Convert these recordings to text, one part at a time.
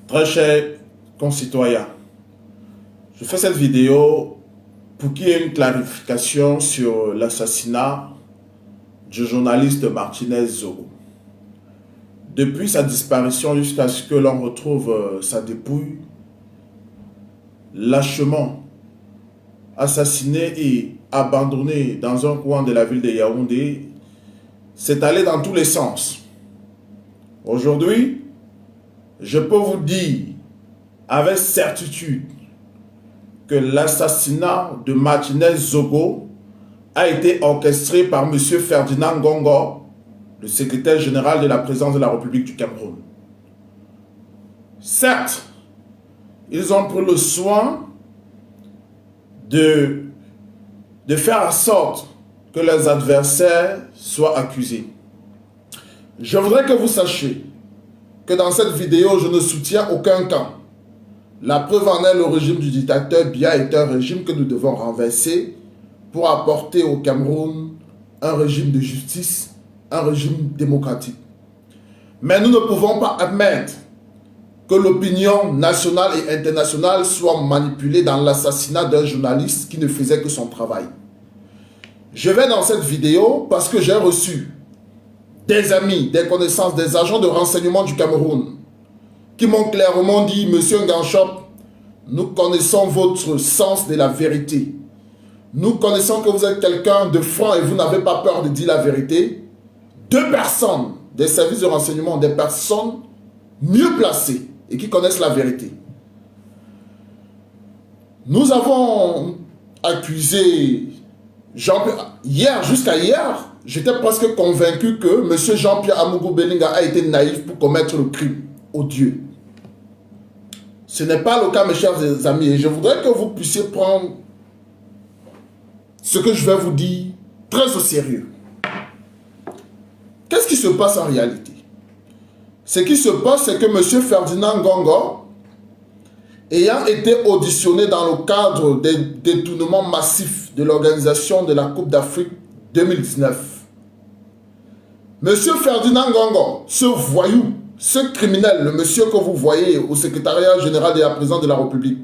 Très chers concitoyens, je fais cette vidéo pour qu'il y ait une clarification sur l'assassinat du journaliste Martinez Zogo. Depuis sa disparition jusqu'à ce que l'on retrouve sa dépouille, lâchement assassiné et abandonné dans un coin de la ville de Yaoundé, s'est allé dans tous les sens. Aujourd'hui, je peux vous dire avec certitude que l'assassinat de Martinez Zogo a été orchestré par M. Ferdinand Ngongo, le secrétaire général de la présidence de la République du Cameroun. Certes, ils ont pris le soin de faire en sorte que leurs adversaires soient accusés. Je voudrais que vous sachiez que dans cette vidéo, je ne soutiens aucun camp. La preuve en est, le régime du dictateur Biya est un régime que nous devons renverser pour apporter au Cameroun un régime de justice, un régime démocratique. Mais nous ne pouvons pas admettre que l'opinion nationale et internationale soit manipulée dans l'assassinat d'un journaliste qui ne faisait que son travail. Je vais dans cette vidéo parce que j'ai reçu des amis, des connaissances, des agents de renseignement du Cameroun qui m'ont clairement dit: Monsieur Nganchop, nous connaissons votre sens de la vérité. Nous connaissons que vous êtes quelqu'un de franc et vous n'avez pas peur de dire la vérité. Deux personnes des services de renseignement, des personnes mieux placées et qui connaissent la vérité. Nous avons accusé Jean-Pierre. Jusqu'à hier, j'étais presque convaincu que M. Jean-Pierre Amougou Belinga a été naïf pour commettre le crime odieux. Ce n'est pas le cas, mes chers amis, et je voudrais que vous puissiez prendre ce que je vais vous dire très au sérieux. Qu'est-ce qui se passe en réalité? Ce qui se passe, c'est que M. Ferdinand Ngongo, ayant été auditionné dans le cadre des détournements massifs de l'organisation de la Coupe d'Afrique 2019, M. Ferdinand Ngongo, ce voyou, ce criminel, le monsieur que vous voyez au secrétariat général de la présidence de la République,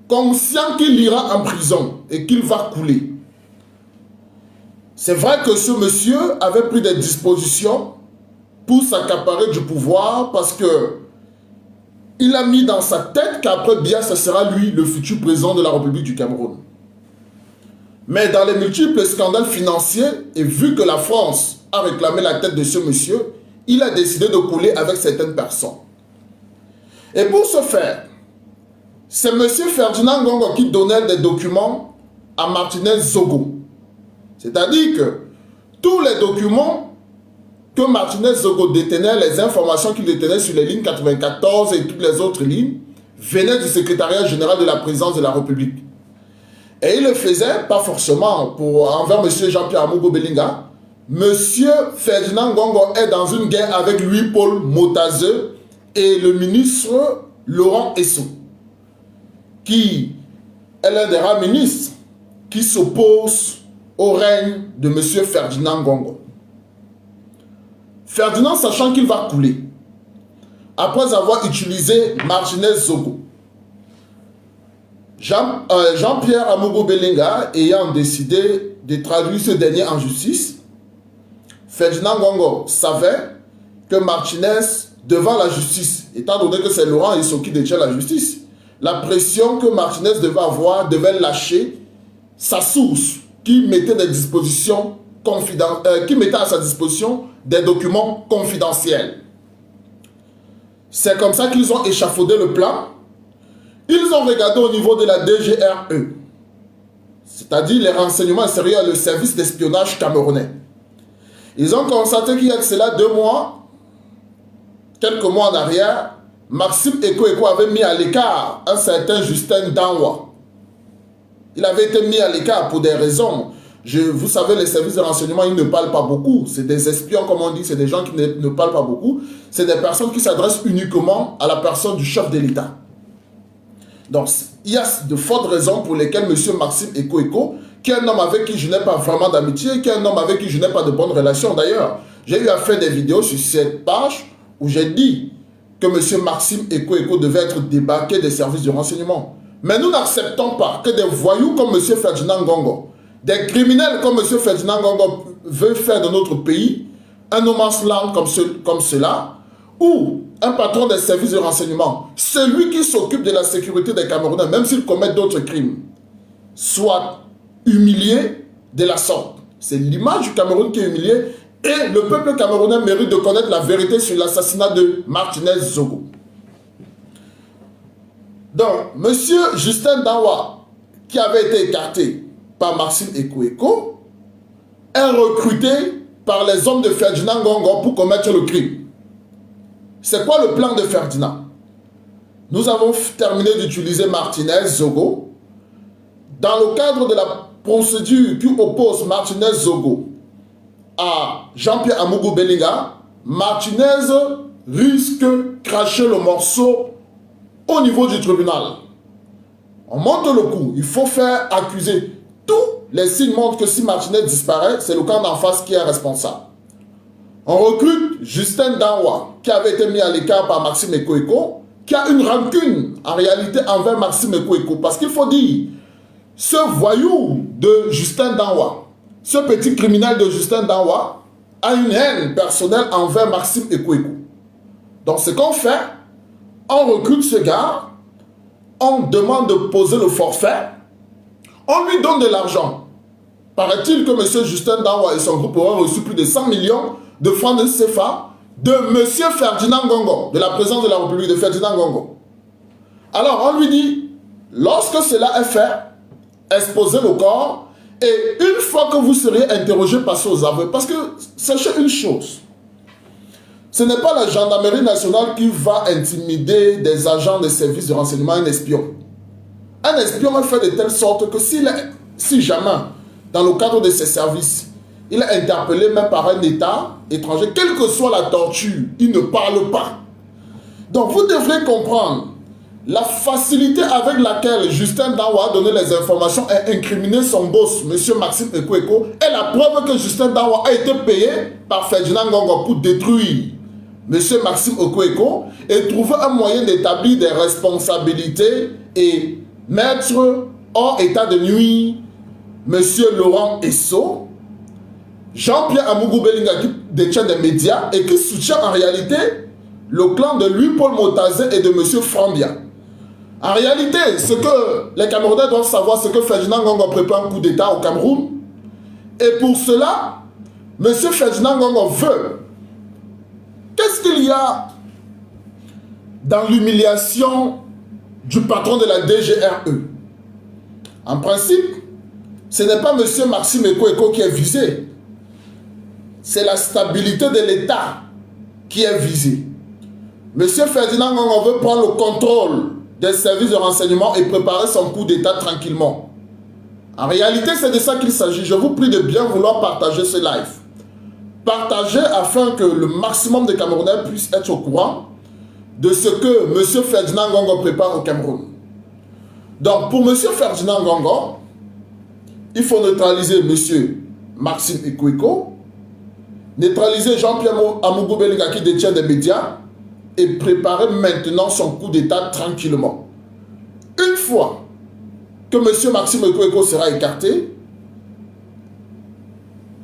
conscient qu'il ira en prison et qu'il va couler. C'est vrai que ce monsieur avait pris des dispositions pour s'accaparer du pouvoir parce que il a mis dans sa tête qu'après Biya, ce sera lui le futur président de la République du Cameroun. Mais dans les multiples scandales financiers, et vu que la France a réclamé la tête de ce monsieur, il a décidé de couler avec certaines personnes. Et pour ce faire, c'est M. Ferdinand Ngongo qui donnait des documents à Martinez Zogo. C'est-à-dire que tous les documents que Martinez Zogo détenait, les informations qu'il détenait sur les lignes 94 et toutes les autres lignes, venaient du secrétariat général de la présidence de la République. Et il le faisait, pas forcément envers M. Jean-Pierre Amougou Belinga. M. Ferdinand Ngongo est dans une guerre avec Louis-Paul Motazeux et le ministre Laurent Esso, qui est l'un des rares ministres qui s'oppose au règne de M. Ferdinand Ngongo. Ferdinand, sachant qu'il va couler, après avoir utilisé Martinez Zogo, Jean-Pierre Amougou Belinga ayant décidé de traduire ce dernier en justice, Ferdinand Ngongo savait que Martinez, devant la justice, étant donné que c'est Laurent Esso qui détient la justice, la pression que Martinez devait avoir devait lâcher sa source qui mettait à sa disposition des documents confidentiels. C'est comme ça qu'ils ont échafaudé le plan. Ils ont regardé au niveau de la DGRE, c'est-à-dire les renseignements extérieurs, le service d'espionnage camerounais. Ils ont constaté qu'il y a de cela 2 mois, quelques mois en arrière, Maxime Eko avait mis à l'écart un certain Justin Danwa. Il avait été mis à l'écart pour des raisons. Vous savez, les services de renseignement, ils ne parlent pas beaucoup. C'est des espions, comme on dit, c'est des gens qui ne parlent pas beaucoup. C'est des personnes qui s'adressent uniquement à la personne du chef de l'État. Donc, il y a de fortes raisons pour lesquelles M. Maxime Eko, qui est un homme avec qui je n'ai pas vraiment d'amitié, qui est un homme avec qui je n'ai pas de bonnes relations. D'ailleurs, j'ai eu à faire des vidéos sur cette page où j'ai dit que M. Maxime Eko devait être débarqué des services de renseignement. Mais nous n'acceptons pas que des voyous comme M. Ferdinand Ngongo, des criminels comme M. Ferdinand Ngongo veulent faire de notre pays un no man's land comme cela, ou un patron des services de renseignement, celui qui s'occupe de la sécurité des Camerounais, même s'il commet d'autres crimes, soit humilié de la sorte. C'est l'image du Cameroun qui est humiliée, et le peuple camerounais mérite de connaître la vérité sur l'assassinat de Martinez Zogo. Donc, M. Justin Danwa, qui avait été écarté par Maxime Eko, est recruté par les hommes de Ferdinand Ngongo pour commettre le crime. C'est quoi le plan de Ferdinand? Nous avons terminé d'utiliser Martinez Zogo. Dans le cadre de la procédure qui oppose Martinez Zogo à Jean-Pierre Amougou Bellinga, Martinez risque de cracher le morceau au niveau du tribunal. On monte le coup. Il faut faire accuser. Tous les signes montrent que si Martinez disparaît, c'est le camp d'en face qui est responsable. On recrute Justin Danwa, qui avait été mis à l'écart par Maxime Eko, qui a une rancune en réalité envers Maxime Eko. Parce qu'il faut dire, ce voyou de Justin Danwa, ce petit criminel de Justin Danwa, a une haine personnelle envers Maxime Eko. Donc ce qu'on fait, on recrute ce gars, on demande de poser le forfait, on lui donne de l'argent. Paraît-il que M. Justin Danwa et son groupe auraient reçu plus de 100 millions de francs de CFA de M. Ferdinand Ngongo, de la présidence de la République de Ferdinand Ngongo. Alors on lui dit, lorsque cela est fait, exposez le corps, et une fois que vous serez interrogé, passez aux aveux. Parce que sachez une chose, ce n'est pas la gendarmerie nationale qui va intimider des agents de services de renseignement, un espion. Un espion est fait de telle sorte que si jamais, dans le cadre de ses services, il est interpellé même par un État étranger, quelle que soit la torture, il ne parle pas. Donc vous devrez comprendre la facilité avec laquelle Justin Danwa a donné les informations et incriminé son boss, M. Maxime Eko, est la preuve que Justin Danwa a été payé par Ferdinand Ngongo pour détruire M. Maxime Eko et trouver un moyen d'établir des responsabilités et mettre hors état de nuire M. Laurent Esso, Jean-Pierre Amougou Bellinga qui détient des médias et qui soutient en réalité le clan de Louis-Paul Motazé et de M. Frambia. En réalité, ce que les Camerounais doivent savoir, c'est que Ferdinand Ngongo prépare un coup d'État au Cameroun. Et pour cela, M. Ferdinand Ngongo veut. Qu'est-ce qu'il y a dans l'humiliation du patron de la DGRE? En principe, ce n'est pas M. Maxime Eko qui est visé. C'est la stabilité de l'État qui est visée. M. Ferdinand Ngongo veut prendre le contrôle des services de renseignement et préparer son coup d'État tranquillement. En réalité, c'est de ça qu'il s'agit. Je vous prie de bien vouloir partager ce live. Partagez afin que le maximum de Camerounais puissent être au courant de ce que M. Ferdinand Ngongo prépare au Cameroun. Donc, pour M. Ferdinand Ngongo, il faut neutraliser M. Maxime Eko, neutraliser Jean-Pierre Amougou Bellinga qui détient des médias et préparer maintenant son coup d'État tranquillement. Une fois que M. Maxime Eko sera écarté,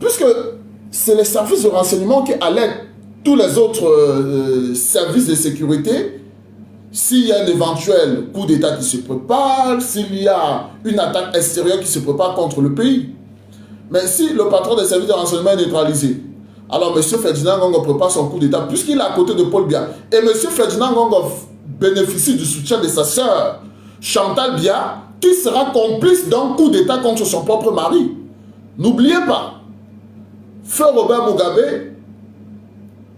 puisque c'est les services de renseignement qui alertent tous les autres services de sécurité, s'il y a un éventuel coup d'État qui se prépare, s'il y a une attaque extérieure qui se prépare contre le pays. Mais si le patron des services de renseignement est neutralisé, alors M. Ferdinand Ngongo prépare son coup d'État puisqu'il est à côté de Paul Biya. Et M. Ferdinand Ngongo bénéficie du soutien de sa sœur Chantal Biya, qui sera complice d'un coup d'État contre son propre mari. N'oubliez pas, Feu Robert Mugabe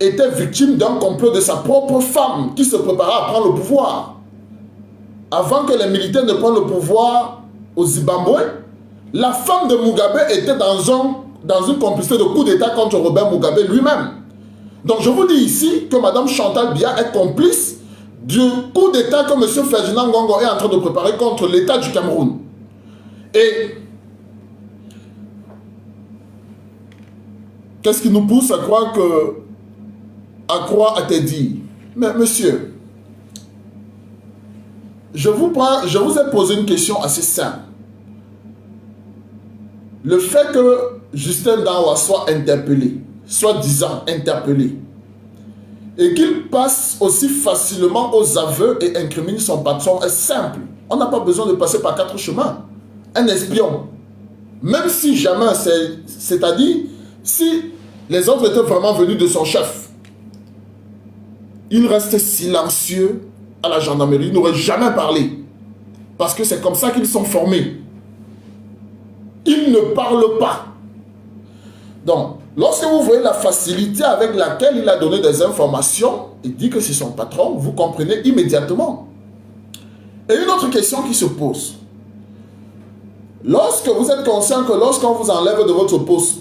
était victime d'un complot de sa propre femme qui se préparait à prendre le pouvoir. Avant que les militaires ne prennent le pouvoir au Zimbabwe, la femme de Mugabe était dans une complicité de coup d'État contre Robert Mugabe lui-même. Donc je vous dis ici que Mme Chantal Biya est complice du coup d'État que M. Ferdinand Ngongo est en train de préparer contre l'État du Cameroun. Et qu'est-ce qui nous pousse à croire à tes dires? Mais monsieur, je vous ai posé une question assez simple. Le fait que Justin Danwa soit interpellé, soi-disant interpellé, et qu'il passe aussi facilement aux aveux et incrimine son patron est simple. On n'a pas besoin de passer par 4 chemins. Un espion, même si jamais, c'est-à-dire, si les autres étaient vraiment venus de son chef, il reste silencieux à la gendarmerie, il n'aurait jamais parlé. Parce que c'est comme ça qu'ils sont formés. Ils ne parlent pas. Donc, lorsque vous voyez la facilité avec laquelle il a donné des informations, il dit que c'est son patron, vous comprenez immédiatement. Et une autre question qui se pose. Lorsque vous êtes conscient que lorsqu'on vous enlève de votre poste,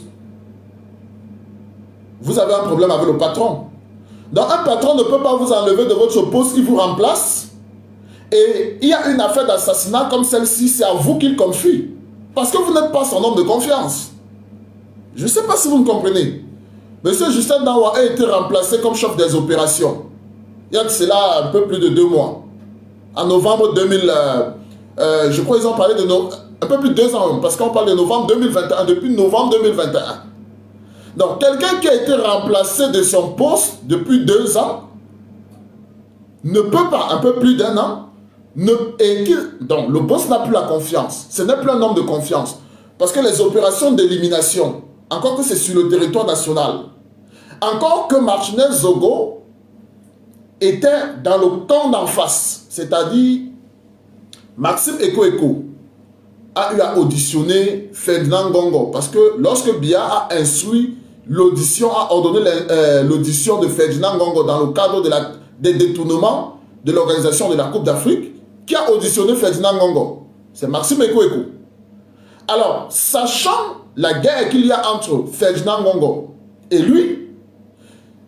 vous avez un problème avec le patron. Donc un patron ne peut pas vous enlever de votre poste, il vous remplace. Et il y a une affaire d'assassinat comme celle-ci, c'est à vous qu'il confie. Parce que vous n'êtes pas son homme de confiance. Je ne sais pas si vous me comprenez. Monsieur Justin Danwa a été remplacé comme chef des opérations. Il y a de cela un peu plus de 2 mois. En novembre 2000, je crois qu'ils ont parlé de un peu plus de 2 ans, parce qu'on parle de novembre 2021, depuis novembre 2021. Donc, quelqu'un qui a été remplacé de son poste depuis 2 ans, ne peut pas, un peu plus d'1 an, donc le boss n'a plus la confiance. Ce n'est plus un homme de confiance. Parce que les opérations d'élimination, encore que c'est sur le territoire national, encore que Martinez Zogo était dans le camp d'en face, c'est-à-dire Maxime Eko a eu à auditionner Ferdinand Ngongo, parce que lorsque Biya a instruit l'audition, a ordonné l'audition de Ferdinand Ngongo dans le cadre des détournements de l'organisation de la Coupe d'Afrique, qui a auditionné Ferdinand Ngongo? C'est Maxime Eko. Alors, sachant la guerre qu'il y a entre Ferdinand Ngongo et lui,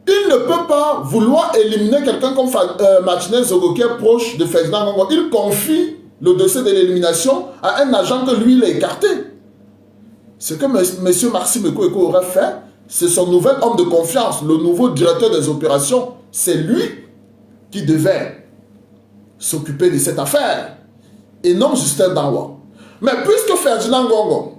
il ne peut pas vouloir éliminer quelqu'un comme Martinez Zogo qui est proche de Ferdinand Ngongo. Il confie le dossier de l'élimination à un agent que lui, il a écarté. Ce que M. Maxime Eko aurait fait, c'est son nouvel homme de confiance, le nouveau directeur des opérations. C'est lui qui devait s'occuper de cette affaire, et non Justin Danwa. Mais puisque Ferdinand Ngongo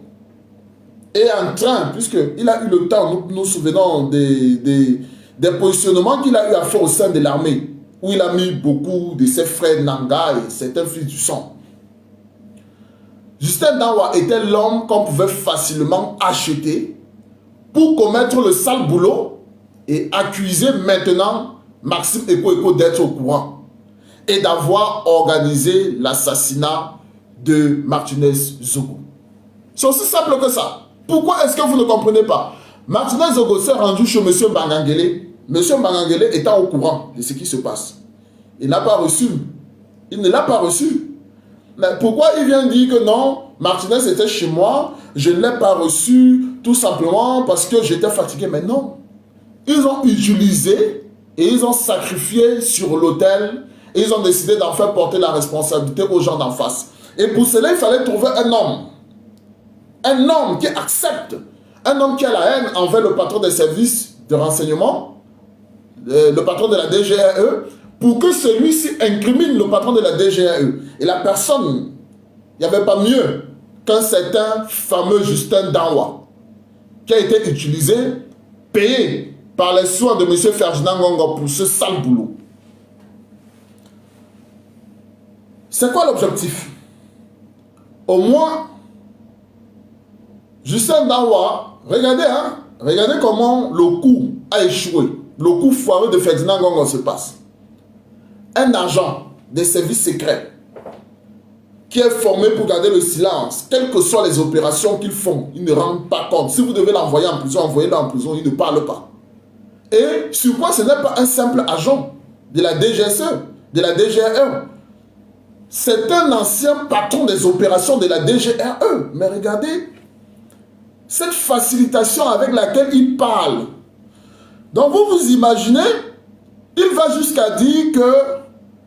est en train, puisqu'il a eu le temps, nous nous souvenons des positionnements qu'il a eu à faire au sein de l'armée, où il a mis beaucoup de ses frères Nanga et certains fils du sang. Justin Danwa était l'homme qu'on pouvait facilement acheter pour commettre le sale boulot et accuser maintenant Maxime Eko d'être au courant et d'avoir organisé l'assassinat de Martinez Zogo. C'est aussi simple que ça. Pourquoi est-ce que vous ne comprenez pas? Martinez Zogo s'est rendu chez M. Mbangangele. M. Mbangangele étant au courant de ce qui se passe. Il n'a pas reçu. Il ne l'a pas reçu. Mais pourquoi il vient dire que non, Martinez était chez moi, je ne l'ai pas reçu, tout simplement parce que j'étais fatigué? Mais non. Ils ont utilisé et ils ont sacrifié sur l'autel et ils ont décidé d'en faire porter la responsabilité aux gens d'en face. Et pour cela, il fallait trouver un homme. Un homme qui accepte. Un homme qui a la haine envers le patron des services de renseignement, le patron de la DGRE, pour que celui-ci incrimine le patron de la DGRE. Et la personne, il n'y avait pas mieux qu'un certain fameux Justin Danwa, qui a été utilisé, payé par les soins de M. Ferdinand Ngongo pour ce sale boulot. C'est quoi l'objectif? Au moins, Justin Danwa, regardez, hein, regardez comment le coup a échoué. Le coup foireux de Ferdinand Ngongo se passe. Un agent des services secrets qui est formé pour garder le silence, quelles que soient les opérations qu'ils font, ils ne rendent pas compte. Si vous devez l'envoyer en prison, envoyez-le en prison, il ne parle pas. Et sur quoi ce n'est pas un simple agent de la DGSE, de la DGRE. C'est un ancien patron des opérations de la DGRE. Mais regardez, cette facilitation avec laquelle il parle. Donc vous vous imaginez, il va jusqu'à dire que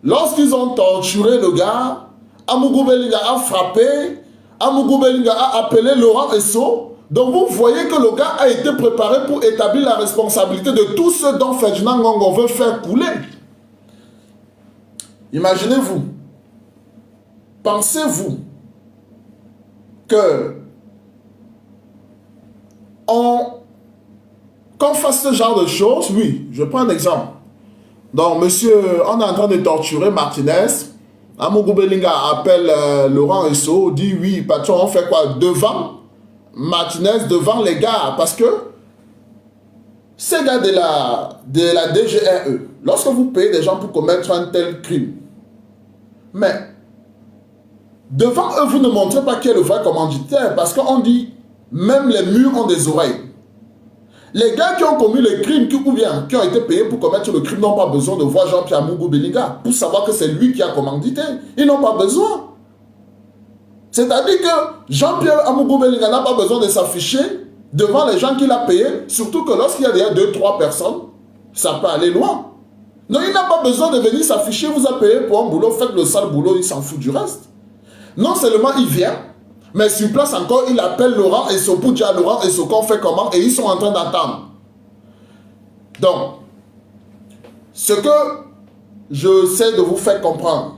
lorsqu'ils ont torturé le gars, Amougou Belinga a frappé, Amougou Belinga a appelé Laurent Esso Donc vous voyez que le gars a été préparé pour établir la responsabilité de tout ce dont Ferdinand Ngongo veut faire couler. Imaginez-vous, pensez-vous que qu'on fasse ce genre de choses? Oui, je prends un exemple. Donc, monsieur, on est en train de torturer Martinez. Amougou Belinga appelle Laurent Esso, dit oui, patron, on fait quoi? Devant Martinez, devant les gars, parce que ces gars de la DGRE, lorsque vous payez des gens pour commettre un tel crime, mais devant eux, vous ne montrez pas qui est le vrai commanditaire, parce qu'on dit, même les murs ont des oreilles. Les gars qui ont commis le crime, ou bien qui ont été payés pour commettre le crime, n'ont pas besoin de voir Jean-Pierre Amougou Belinga pour savoir que c'est lui qui a commandité. Ils n'ont pas besoin. C'est-à-dire que Jean-Pierre Amougou Belinga n'a pas besoin de s'afficher devant les gens qu'il a payés, surtout que lorsqu'il y a déjà 2-3 personnes, ça peut aller loin. Non, il n'a pas besoin de venir s'afficher, vous a payé pour un boulot, faites le sale boulot, il s'en fout du reste. Non seulement il vient, mais sur place encore, il appelle Laurent et Sopou, dit à Laurent et Sopou, on fait comment? Et ils sont en train d'attendre. Donc, ce que je sais de vous faire comprendre,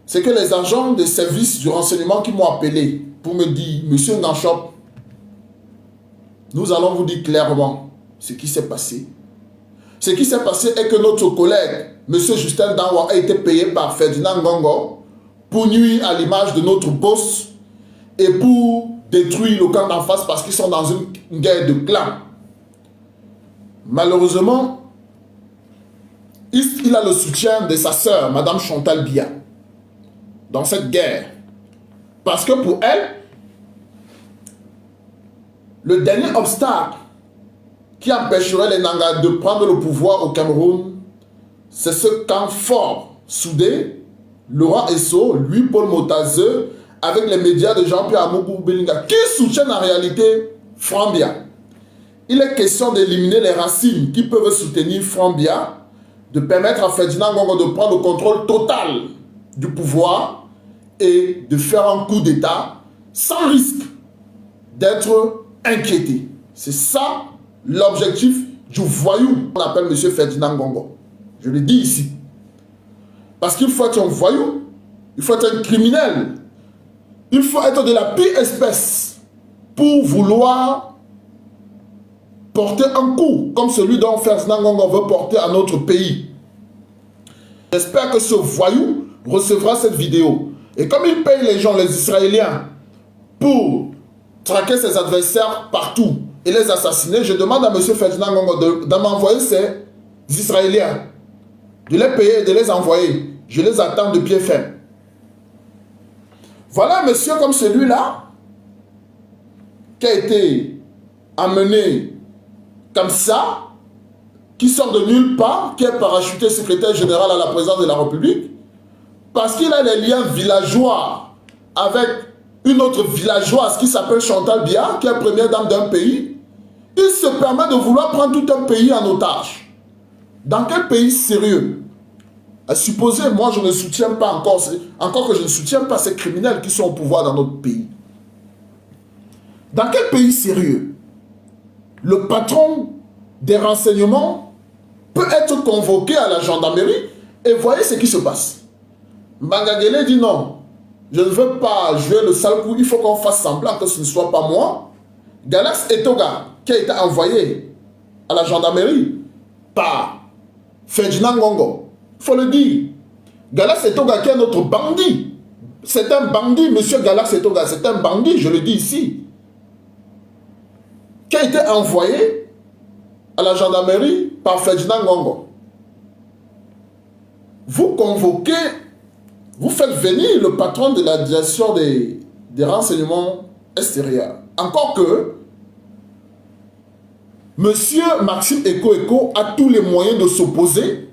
c'est que les agents des services du renseignement qui m'ont appelé pour me dire, monsieur Nganchop, nous allons vous dire clairement ce qui s'est passé. Ce qui s'est passé est que notre collègue, monsieur Justin Danwa, a été payé par Ferdinand Ngongo pour nuire à l'image de notre boss et pour détruire le camp d'en face parce qu'ils sont dans une guerre de clans. Malheureusement, il a le soutien de sa sœur, Madame Chantal Biya, dans cette guerre. Parce que pour elle, le dernier obstacle qui empêcherait les Nangas de prendre le pouvoir au Cameroun, c'est ce camp fort, soudé, Laurent Esso, lui, Paul Motazeux, avec les médias de Jean-Pierre Amougou Belinga, qui soutiennent en réalité Frambia. Il est question d'éliminer les racines qui peuvent soutenir Frambia, de permettre à Ferdinand Ngongo de prendre le contrôle total du pouvoir et de faire un coup d'État sans risque d'être inquiété. C'est ça l'objectif du voyou qu'on appelle M. Ferdinand Ngongo. Je le dis ici. Parce qu'il faut être un voyou, il faut être un criminel, il faut être de la pire espèce pour vouloir porter un coup comme celui dont Ferdinand Ngongo veut porter à notre pays. J'espère que ce voyou recevra cette vidéo. Et comme il paye les gens, les Israéliens, pour traquer ses adversaires partout et les assassiner, je demande à M. Ferdinand Ngongo de m'envoyer ces Israéliens, de les payer et de les envoyer. Je les attends de pied ferme. Voilà un monsieur comme celui-là qui a été amené comme ça, qui sort de nulle part, qui est parachuté secrétaire général à la présidence de la République, parce qu'il a des liens villageois avec une autre villageoise qui s'appelle Chantal Biya, qui est première dame d'un pays. Il se permet de vouloir prendre tout un pays en otage. Dans quel pays sérieux? À supposer, moi je ne soutiens pas encore que je ne soutiens pas ces criminels qui sont au pouvoir dans notre pays. Dans quel pays sérieux le patron des renseignements peut être convoqué à la gendarmerie et voyez ce qui se passe. Mbangagele dit non, je ne veux pas jouer le sale coup, il faut qu'on fasse semblant que ce ne soit pas moi. Galax Etoga, qui a été envoyé à la gendarmerie par Ferdinand Ngongo, il faut le dire. Galax Etoga qui est notre bandit. C'est un bandit, monsieur Galax Etoga, c'est un bandit, je le dis ici. Qui a été envoyé à la gendarmerie par Ferdinand Ngongo. Vous convoquez, vous faites venir le patron de la direction des renseignements extérieurs. Encore que monsieur Maxime Eko a tous les moyens de s'opposer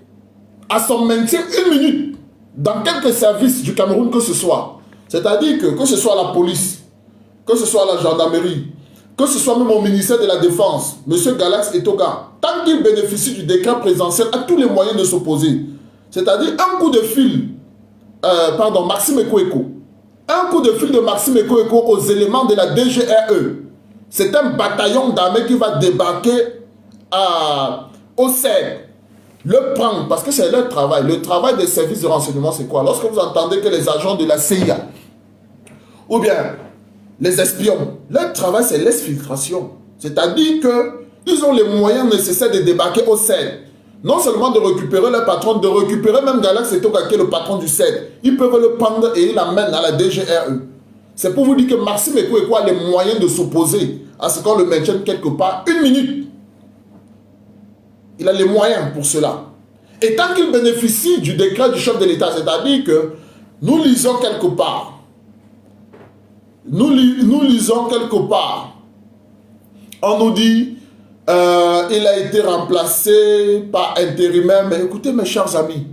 à son maintien une minute dans quelque service du Cameroun que ce soit. C'est-à-dire que ce soit la police, que ce soit la gendarmerie, que ce soit même au ministère de la Défense, M. Galax Etoga, tant qu'il bénéficie du décret présidentiel, a tous les moyens de s'opposer. C'est-à-dire un coup de fil, Maxime Eko, un coup de fil de Maxime Eko aux éléments de la DGRE c'est un bataillon d'armée qui va débarquer au CED. Le prendre, parce que c'est leur travail. Le travail des services de renseignement, c'est quoi? Lorsque vous entendez que les agents de la CIA, ou bien les espions, leur travail, c'est l'exfiltration. C'est-à-dire qu'ils ont les moyens nécessaires de débarquer au CED. Non seulement de récupérer leur patron, de récupérer même Galax Setoka, qui est le patron du CED. Ils peuvent le prendre et ils l'amènent à la DGRE. C'est pour vous dire que Maxime Eko a les moyens de s'opposer à ce qu'on le maintienne quelque part une minute. Il a les moyens pour cela. Et tant qu'il bénéficie du décret du chef de l'État, c'est-à-dire que nous lisons quelque part, nous lisons quelque part, on nous dit, il a été remplacé par intérimaire. Mais écoutez mes chers amis,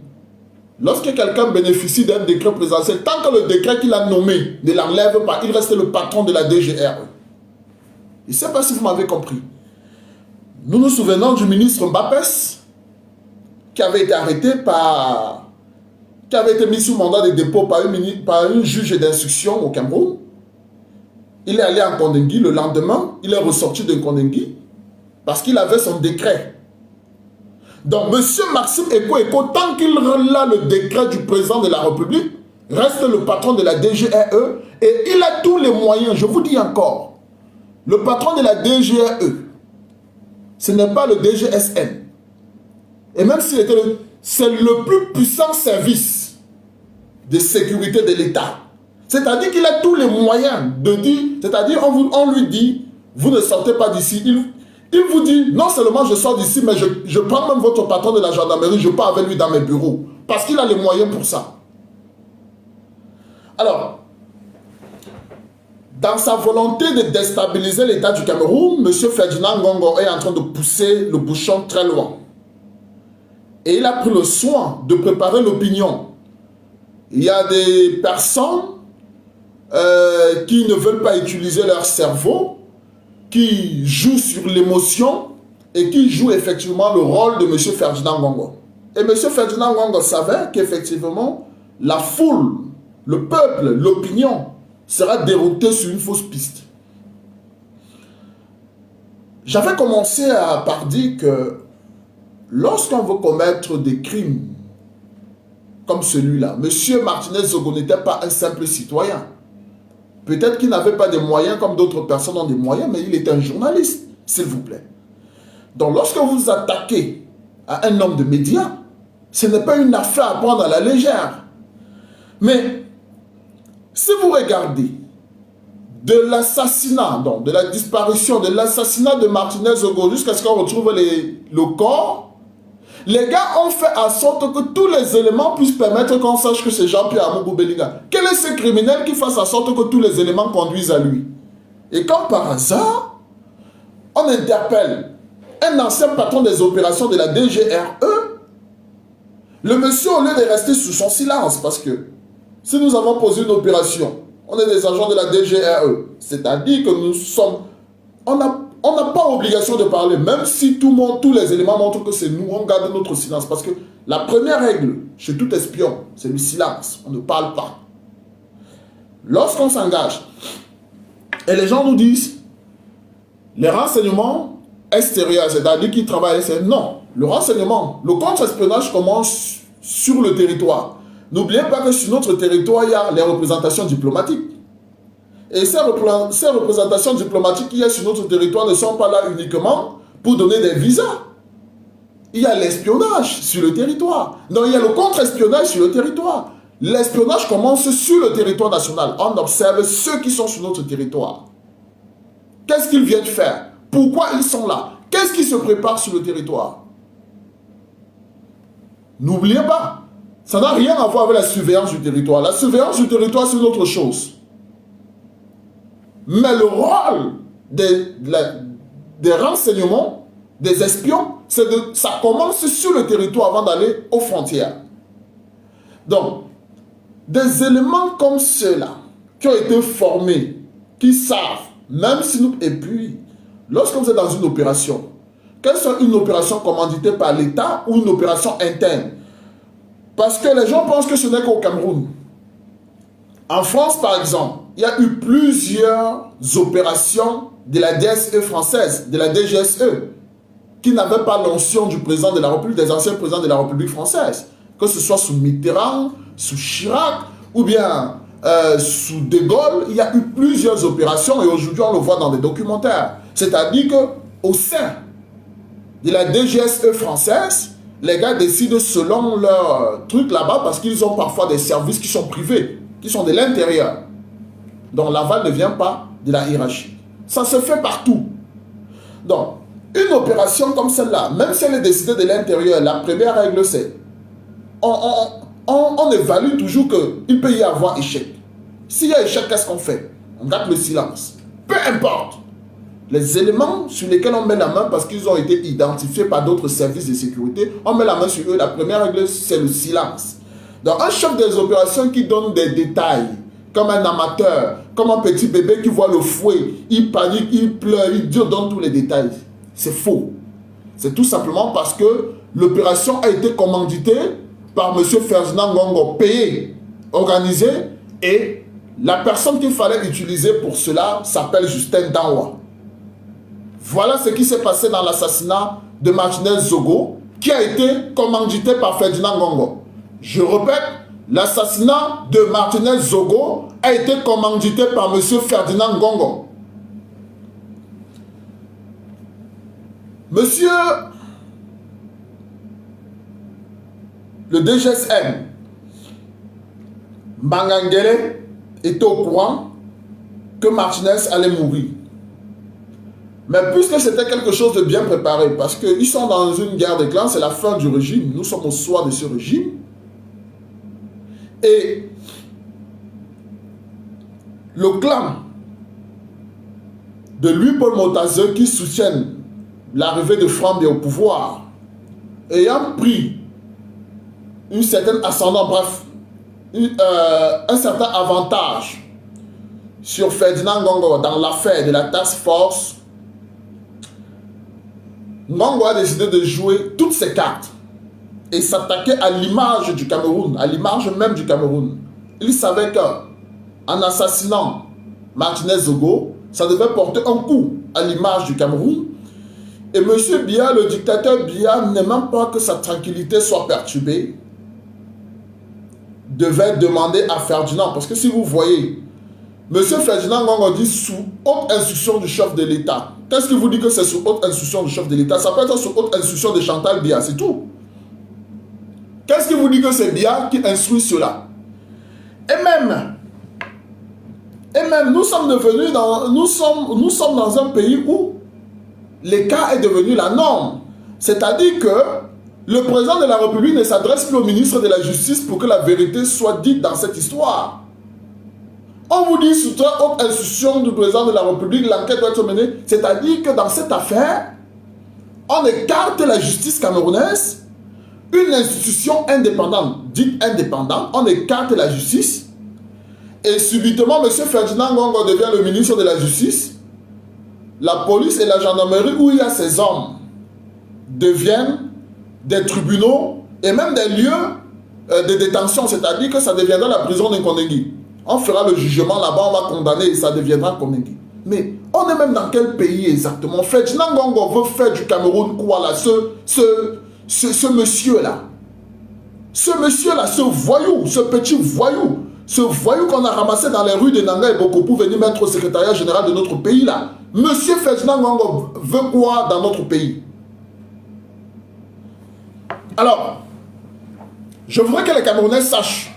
lorsque quelqu'un bénéficie d'un décret présidentiel, tant que le décret qu'il a nommé ne l'enlève pas, il reste le patron de la DGRE. Je ne sais pas si vous m'avez compris. Nous nous souvenons du ministre Mbapes, qui avait été arrêté qui avait été mis sous mandat de dépôt par un juge d'instruction au Cameroun. Il est allé en Kondengui le lendemain, il est ressorti de Kondengui parce qu'il avait son décret. Donc, M. Maxime Eko, tant qu'il a le décret du président de la République, reste le patron de la DGRE et il a tous les moyens. Je vous dis encore, le patron de la DGRE, ce n'est pas le DGSN. Et même s'il était c'est le plus puissant service de sécurité de l'État. C'est-à-dire qu'il a tous les moyens de dire, c'est-à-dire on lui dit, vous ne sortez pas d'ici. Il vous dit, non seulement je sors d'ici, mais je prends même votre patron de la gendarmerie, je pars avec lui dans mes bureaux. Parce qu'il a les moyens pour ça. Alors, dans sa volonté de déstabiliser l'État du Cameroun, M. Ferdinand Ngongo est en train de pousser le bouchon très loin. Et il a pris le soin de préparer l'opinion. Il y a des personnes qui ne veulent pas utiliser leur cerveau, qui jouent sur l'émotion et qui jouent effectivement le rôle de M. Ferdinand Ngongo. Et M. Ferdinand Ngongo savait qu'effectivement, la foule, le peuple, l'opinion sera déroutée sur une fausse piste. J'avais commencé par dire que lorsqu'on veut commettre des crimes comme celui-là, M. Martinez Zogo n'était pas un simple citoyen. Peut-être qu'il n'avait pas des moyens comme d'autres personnes ont des moyens, mais il était un journaliste, s'il vous plaît. Donc lorsque vous vous attaquez à un homme de médias, ce n'est pas une affaire à prendre à la légère. Mais si vous regardez de l'assassinat, donc de la disparition, de l'assassinat de Martinez Zogo jusqu'à ce qu'on retrouve le corps, les gars ont fait en sorte que tous les éléments puissent permettre qu'on sache que c'est Jean-Pierre Amougou Belinga. Quel est ce criminel qui fasse en sorte que tous les éléments conduisent à lui? Et quand par hasard, on interpelle un ancien patron des opérations de la DGRE, le monsieur, au lieu de rester sous son silence, parce que si nous avons posé une opération, on est des agents de la DGRE, c'est-à-dire que nous sommes... On n'a pas obligation de parler, même si tous les éléments montrent que c'est nous, on garde notre silence. Parce que la première règle chez tout espion, c'est le silence. On ne parle pas. Lorsqu'on s'engage, et les gens nous disent, les renseignements extérieurs, c'est-à-dire qui travaillent, c'est non. Le renseignement, le contre-espionnage commence sur le territoire. N'oubliez pas que sur notre territoire, il y a les représentations diplomatiques. Et ces représentations diplomatiques qu'il y a sur notre territoire ne sont pas là uniquement pour donner des visas. Il y a l'espionnage sur le territoire. Donc il y a le contre-espionnage sur le territoire. L'espionnage commence sur le territoire national. On observe ceux qui sont sur notre territoire. Qu'est-ce qu'ils viennent faire? Pourquoi ils sont là? Qu'est-ce qui se prépare sur le territoire? N'oubliez pas, ça n'a rien à voir avec la surveillance du territoire. La surveillance du territoire, c'est une autre chose. Mais le rôle des renseignements, des espions, ça commence sur le territoire avant d'aller aux frontières. Donc, des éléments comme ceux-là, qui ont été formés, qui savent, même si nous... Et puis, lorsque vous êtes dans une opération, qu'elle soit une opération commanditée par l'État ou une opération interne, parce que les gens pensent que ce n'est qu'au Cameroun. En France, par exemple, il y a eu plusieurs opérations de la DSE française, de la DGSE, qui n'avaient pas l'onction du président de la République, des anciens présidents de la République française, que ce soit sous Mitterrand, sous Chirac, ou bien sous De Gaulle. Il y a eu plusieurs opérations et aujourd'hui on le voit dans des documentaires. C'est-à-dire qu'au sein de la DGSE française, les gars décident selon leur truc là-bas parce qu'ils ont parfois des services qui sont privés, qui sont de l'intérieur. Donc l'aval ne vient pas de la hiérarchie. Ça se fait partout. Donc, une opération comme celle-là, même si elle est décidée de l'intérieur, la première règle c'est on évalue toujours qu'il peut y avoir échec. S'il y a échec, qu'est-ce qu'on fait? On garde le silence. Peu importe. Les éléments sur lesquels on met la main parce qu'ils ont été identifiés par d'autres services de sécurité, on met la main sur eux. La première règle, c'est le silence. Donc, un chef des opérations qui donne des détails, comme un amateur, comme un petit bébé qui voit le fouet, il panique, il pleure, il donne tous les détails. C'est faux. C'est tout simplement parce que l'opération a été commanditée par M. Ferdinand Ngongo, payé, organisé, et la personne qu'il fallait utiliser pour cela s'appelle Justin Danwa. Voilà ce qui s'est passé dans l'assassinat de Martinez Zogo, qui a été commandité par Ferdinand Ngongo. Je répète, l'assassinat de Martinez Zogo a été commandité par M. Ferdinand Ngongo. Monsieur le DGSN, Mangangele, était au courant que Martinez allait mourir. Mais puisque c'était quelque chose de bien préparé, parce qu'ils sont dans une guerre de clans, c'est la fin du régime, nous sommes au soir de ce régime, et le clan de Louis-Paul Motazeux qui soutiennent l'arrivée de Frambé au pouvoir, ayant pris une certaine ascendant, bref, un certain avantage sur Ferdinand Ngongo dans l'affaire de la task force, Ngongo a décidé de jouer toutes ses cartes et s'attaquer à l'image du Cameroun, à l'image même du Cameroun. Il savait qu'en assassinant Martinez Zogo, ça devait porter un coup à l'image du Cameroun. Et M. Biya, le dictateur Biya, n'aimant pas que sa tranquillité soit perturbée, devait demander à Ferdinand, parce que si vous voyez, M. Ferdinand Ngongo dit sous haute instruction du chef de l'État. Qu'est-ce qui vous dit que c'est sous haute instruction du chef de l'État? Ça peut être sous haute instruction de Chantal Biya, c'est tout. Qu'est-ce qui vous dit que c'est Biya qui instruit cela? Et même, nous sommes devenus nous sommes dans un pays où l'écart est devenu la norme. C'est-à-dire que le président de la République ne s'adresse plus au ministre de la Justice pour que la vérité soit dite dans cette histoire. On vous dit sous très haute instruction du président de la République, l'enquête doit être menée. C'est-à-dire que dans cette affaire, on écarte la justice camerounaise, une institution indépendante, dite indépendante, on écarte la justice, et subitement, M. Ferdinand Ngongo devient le ministre de la Justice. La police et la gendarmerie, où il y a ces hommes, deviennent des tribunaux et même des lieux de détention, c'est-à-dire que ça deviendra la prison d'Nkondengi. On fera le jugement là-bas, on va condamner et ça deviendra Kondengi. Mais on est même dans quel pays exactement? Ferdinand Ngongo veut faire du Cameroun quoi là? Ce monsieur-là. Ce monsieur-là, ce voyou, ce petit voyou, ce voyou qu'on a ramassé dans les rues de Nanga et Boko pour venir mettre au secrétariat général de notre pays là. Monsieur Ferdinand Ngongo veut quoi dans notre pays? Alors, je voudrais que les Camerounais sachent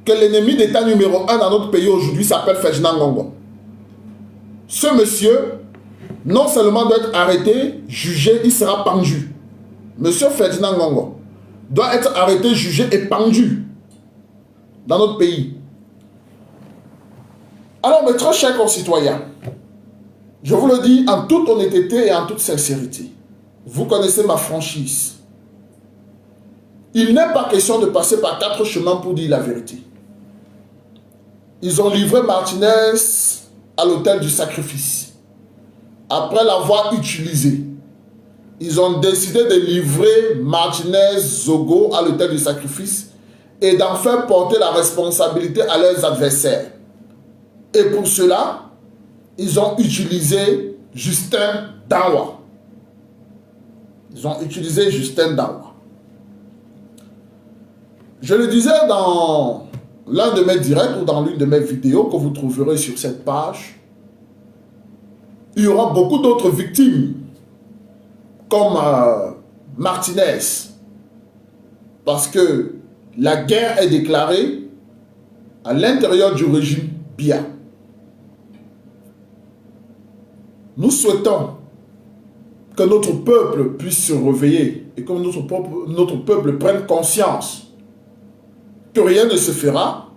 que l'ennemi d'État numéro 1 dans notre pays aujourd'hui s'appelle Ferdinand Ngongo. Ce monsieur, non seulement doit être arrêté, jugé, il sera pendu. Monsieur Ferdinand Ngongo doit être arrêté, jugé et pendu dans notre pays. Alors, mes très chers concitoyens, je vous le dis en toute honnêteté et en toute sincérité, vous connaissez ma franchise. Il n'est pas question de passer par 4 chemins pour dire la vérité. Ils ont livré Martinez à l'autel du sacrifice. Après l'avoir utilisé, ils ont décidé de livrer Martinez Zogo à l'autel du sacrifice et d'en faire porter la responsabilité à leurs adversaires. Et pour cela, ils ont utilisé Justin Dawa. Ils ont utilisé Justin Dawa. Je le disais dans l'un de mes directs ou dans l'une de mes vidéos que vous trouverez sur cette page, il y aura beaucoup d'autres victimes comme Martinez, parce que la guerre est déclarée à l'intérieur du régime Biya. Nous souhaitons que notre peuple puisse se réveiller et que notre peuple prenne conscience que rien ne se fera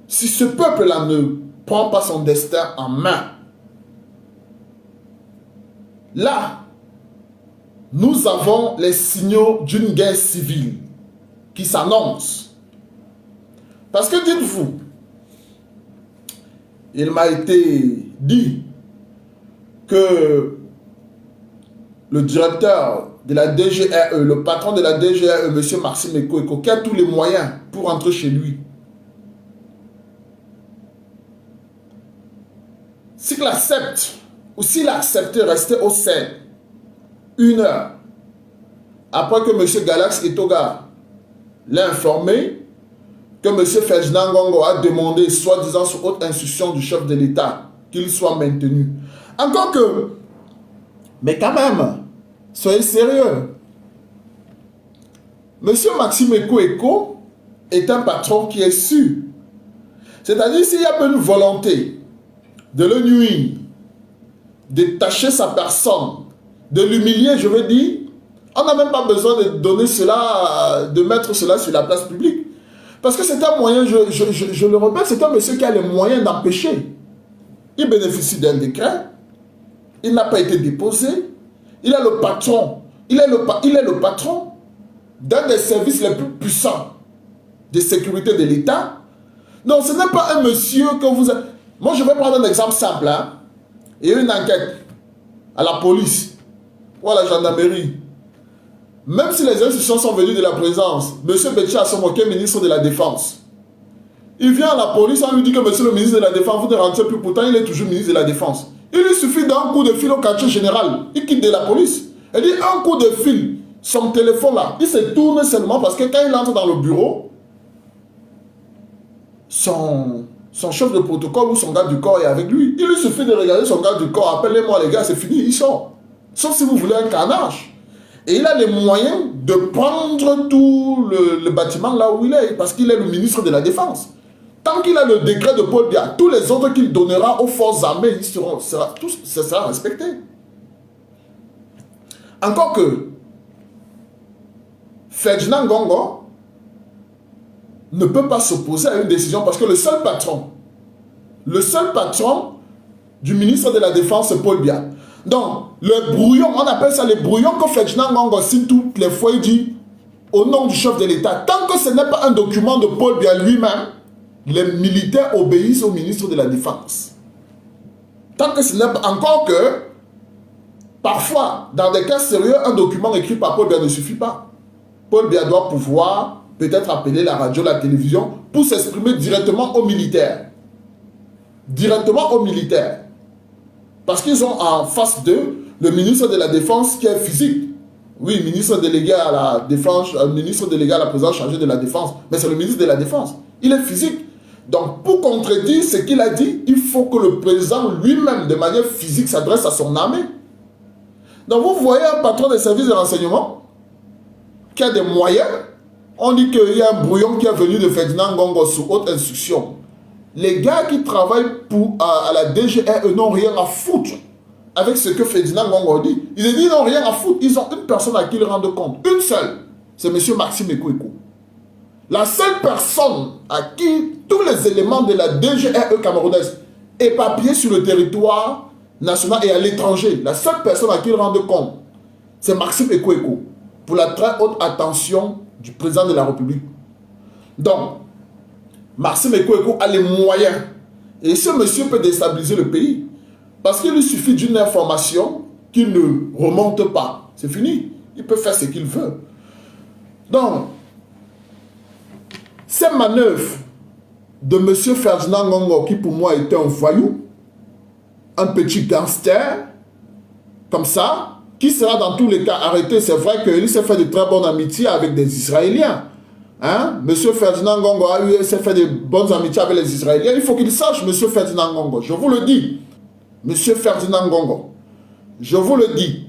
si ce peuple-là ne prend pas son destin en main. Là, nous avons les signaux d'une guerre civile qui s'annonce. Parce que dites-vous, il m'a été dit que le directeur de la DGRE, le patron de la DGRE, M. Maxime Ekoeko, qui a tous les moyens pour rentrer chez lui, s'il accepte, ou s'il a accepté de rester au sein, 1 heure, après que M. Galax Etoga l'a informé, que M. Ferdinand Ngongo a demandé, soi-disant sous haute instruction du chef de l'État, qu'il soit maintenu. Encore que, mais quand même, soyez sérieux. M. Maxime Ekoeko est un patron qui est sûr. C'est-à-dire, s'il y a une volonté de le nuire, de tâcher sa personne, de l'humilier, je veux dire, on n'a même pas besoin de donner cela, de mettre cela sur la place publique. Parce que c'est un moyen, je le répète, c'est un monsieur qui a les moyens d'empêcher. Il bénéficie d'un décret, il n'a pas été déposé, il est le patron, il est le patron d'un des services les plus puissants de sécurité de l'État. Non, ce n'est pas un monsieur que vous... Moi, je vais prendre un exemple simple. Hein. Il y a une enquête à la police ou à la gendarmerie. Même si les institutions sont venues de la présidence, M. Betcha Assomo, qui est ministre de la Défense, il vient à la police, on lui dit que monsieur le ministre de la Défense, vous ne rentrez plus, pourtant il est toujours ministre de la Défense. Il lui suffit d'un coup de fil au quartier général, il quitte de la police. Il dit un coup de fil, son téléphone là, il se tourne seulement parce que quand il entre dans le bureau, son chef de protocole ou son gars du corps est avec lui. Il lui suffit de regarder son gars du corps, appelez-moi les gars, c'est fini, il sort. Sauf si vous voulez un carnage. Et il a les moyens de prendre tout le bâtiment là où il est, parce qu'il est le ministre de la Défense. Tant qu'il a le décret de Paul Biya, tous les autres qu'il donnera aux forces armées, ça sera respecté. Encore que Ferdinand Ngongo ne peut pas s'opposer à une décision parce que le seul patron du ministre de la Défense, c'est Paul Biya. Donc, le brouillon, on appelle ça le brouillon que Ferdinand Ngongo signe toutes les fois, il dit au nom du chef de l'État. Tant que ce n'est pas un document de Paul Biya lui-même, les militaires obéissent au ministre de la Défense. Tant que ce n'est pas... Encore que, parfois, dans des cas sérieux, un document écrit par Paul Biya ne suffit pas. Paul Biya doit pouvoir peut-être appeler la radio, la télévision, pour s'exprimer directement aux militaires. Directement aux militaires. Parce qu'ils ont en face d'eux le ministre de la Défense qui est physique. Oui, ministre délégué à la Défense, ministre délégué à la présidence chargée de la Défense. Mais c'est le ministre de la Défense. Il est physique. Donc, pour contredire ce qu'il a dit, il faut que le président lui-même, de manière physique, s'adresse à son armée. Donc, vous voyez un patron des services de renseignement qui a des moyens. On dit qu'il y a un brouillon qui est venu de Ferdinand Ngongo sous haute instruction. Les gars qui travaillent à la DGRE n'ont rien à foutre avec ce que Ferdinand Ngongo dit. Ils n'ont rien à foutre. Ils ont une personne à qui ils rendent compte. Une seule. C'est M. Maxime Ekoeko. La seule personne à qui tous les éléments de la DGRE camerounaise éparpillés sur le territoire national et à l'étranger, la seule personne à qui ils rendent compte, c'est Maxime Ekoeko. Pour la très haute attention du président de la République. Donc, Maxime Ekoeko a les moyens. Et ce monsieur peut déstabiliser le pays. Parce qu'il lui suffit d'une information qui ne remonte pas. C'est fini. Il peut faire ce qu'il veut. Donc, ces manœuvres de M. Ferdinand Ngongo, qui pour moi était un voyou, un petit gangster, comme ça, qui sera dans tous les cas arrêté. C'est vrai qu'il s'est fait de très bonnes amitiés avec des Israéliens. Hein? M. Ferdinand Ngongo s'est fait de bonnes amitiés avec les Israéliens. Il faut qu'il sache, M. Ferdinand Ngongo, je vous le dis, M. Ferdinand Ngongo, je vous le dis,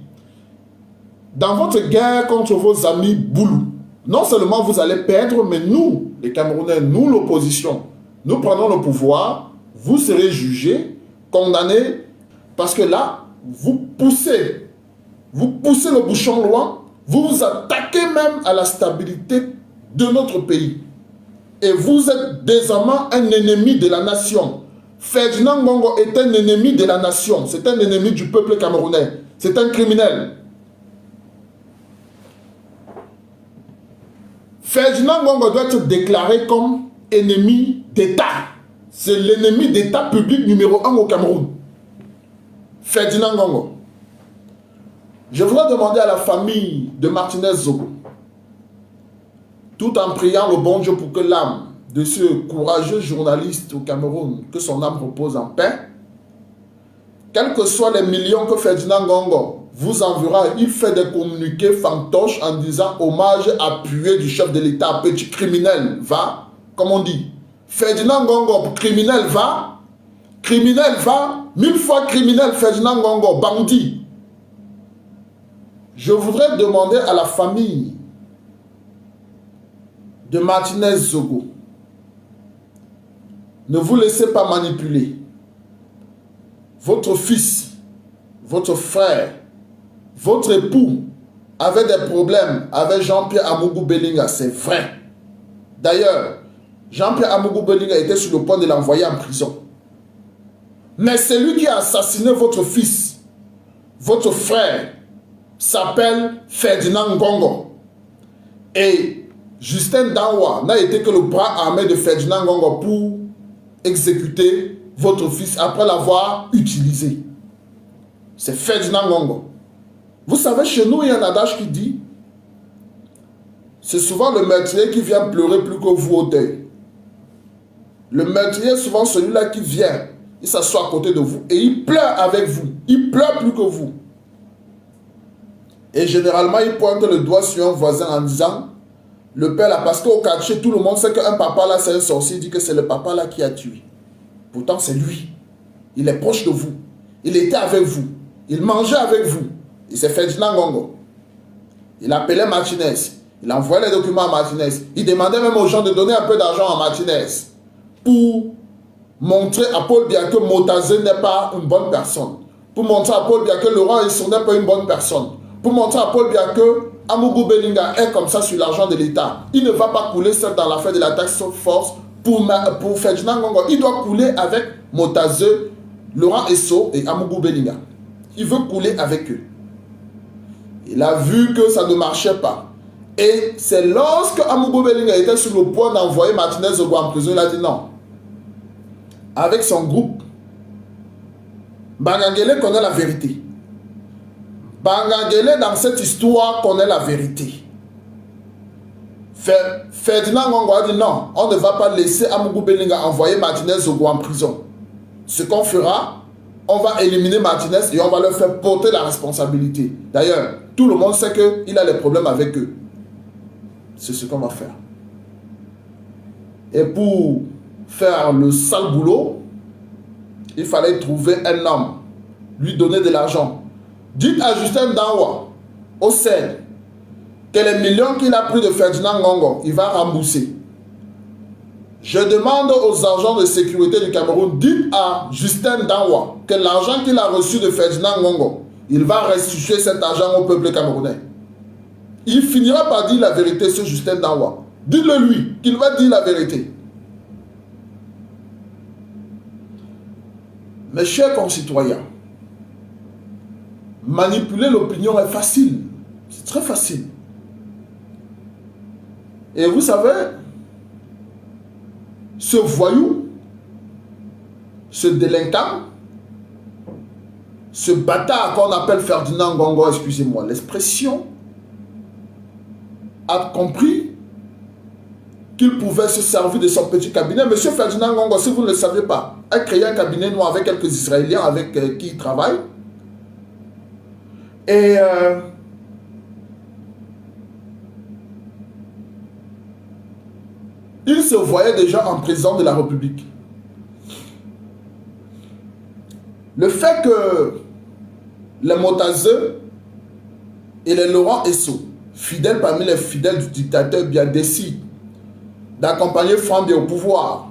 dans votre guerre contre vos amis Boulou, non seulement vous allez perdre, mais nous, les Camerounais, nous, l'opposition, nous prenons le pouvoir, vous serez jugés, condamnés, parce que là, vous poussez le bouchon loin, vous vous attaquez même à la stabilité de notre pays. Et vous êtes désormais un ennemi de la nation. Ferdinand Ngongo est un ennemi de la nation, c'est un ennemi du peuple camerounais, c'est un criminel. Ferdinand Ngongo doit être déclaré comme ennemi d'État. C'est l'ennemi d'État public numéro 1 au Cameroun. Ferdinand Ngongo. Je voudrais demander à la famille de Martinez Zogo, tout en priant le bon Dieu pour que l'âme de ce courageux journaliste au Cameroun, que son âme repose en paix, quels que soient les millions que Ferdinand Ngongo vous enverra, il fait des communiqués fantoches en disant hommage appuyé du chef de l'État, petit criminel, va, comme on dit. Ferdinand Ngongo, criminel, va, 1000 fois criminel, Ferdinand Ngongo, bandit. Je voudrais demander à la famille de Martinez Zogo, ne vous laissez pas manipuler. Votre fils, votre frère, votre époux avait des problèmes avec Jean-Pierre Amougou Bellinga, c'est vrai. D'ailleurs, Jean-Pierre Amougou Bellinga était sur le point de l'envoyer en prison. Mais c'est lui qui a assassiné votre fils, votre frère, s'appelle Ferdinand Ngongo. Et Justin Danwa n'a été que le bras armé de Ferdinand Ngongo pour exécuter votre fils après l'avoir utilisé. C'est Ferdinand Ngongo. Vous savez, chez nous, il y a un adage qui dit, c'est souvent le meurtrier qui vient pleurer plus que vous au deuil. Le meurtrier est souvent celui-là qui vient, il s'assoit à côté de vous et il pleure avec vous. Il pleure plus que vous. Et généralement, il pointe le doigt sur un voisin en disant, le père là, parce qu'au quartier, tout le monde sait qu'un papa là, c'est un sorcier, il dit que c'est le papa là qui a tué. Pourtant, c'est lui. Il est proche de vous. Il était avec vous. Il mangeait avec vous. Et c'est Ferdinand Ngongo. Il appelait Martinez. Il envoyait les documents à Martinez. Il demandait même aux gens de donner un peu d'argent à Martinez pour montrer à Paul Biya que Motazé n'est pas une bonne personne. Pour montrer à Paul Biya que Laurent Esso n'est pas une bonne personne. Pour montrer à Paul Biya que Amougou Bellinga est comme ça sur l'argent de l'État. Il ne va pas couler seul dans l'affaire de la taxe force pour Ferdinand Ngongo. Il doit couler avec Motazé, Laurent Esso et Amougou Bellinga. Il veut couler avec eux. Il a vu que ça ne marchait pas. Et c'est lorsque Amougou Bellinga était sur le point d'envoyer Martinez Zogo en prison, il a dit non. Avec son groupe, Bangangele connaît la vérité. Bangangele, dans cette histoire, connaît la vérité. Ferdinand Ngongo a dit non, on ne va pas laisser Amougou Bellinga envoyer Martinez Zogo en prison. Ce qu'on fera, on va éliminer Martinez et on va leur faire porter la responsabilité. D'ailleurs, tout le monde sait qu'il a des problèmes avec eux. C'est ce qu'on va faire. Et pour faire le sale boulot, il fallait trouver un homme, lui donner de l'argent. Dites à Justin Danwa, au sel, que les millions qu'il a pris de Ferdinand Ngongo, il va rembourser. Je demande aux agents de sécurité du Cameroun, dites à Justin Danwa que l'argent qu'il a reçu de Ferdinand Ngongo, il va restituer cet argent au peuple camerounais. Il finira par dire la vérité sur Justin Danwa. Dites-le lui, qu'il va dire la vérité. Mes chers concitoyens, manipuler l'opinion est facile. C'est très facile. Et vous savez, ce voyou, ce délinquant, ce bâtard qu'on appelle Ferdinand Ngongo, excusez-moi l'expression, a compris qu'il pouvait se servir de son petit cabinet. Monsieur Ferdinand Ngongo, si vous ne le savez pas, a créé un cabinet noir avec quelques Israéliens avec qui il travaille. Et il se voyait déjà en président de la République. Le fait que les Motazeux et les Laurent Esso, fidèles parmi les fidèles du dictateur Biya, décident d'accompagner Franck Biya au pouvoir,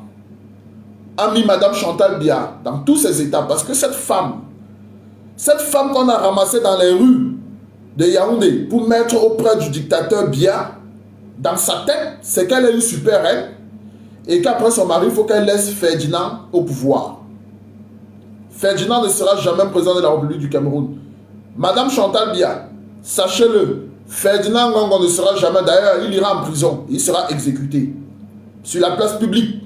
a mis Madame Chantal Biya dans tous ses états, parce que cette femme qu'on a ramassée dans les rues de Yaoundé pour mettre auprès du dictateur Biya, dans sa tête, c'est qu'elle est une super reine et qu'après son mari, il faut qu'elle laisse Ferdinand au pouvoir. Ferdinand ne sera jamais président de la République du Cameroun. Madame Chantal Biya, sachez-le, Ferdinand Ngongo ne sera jamais, d'ailleurs, il ira en prison, il sera exécuté sur la place publique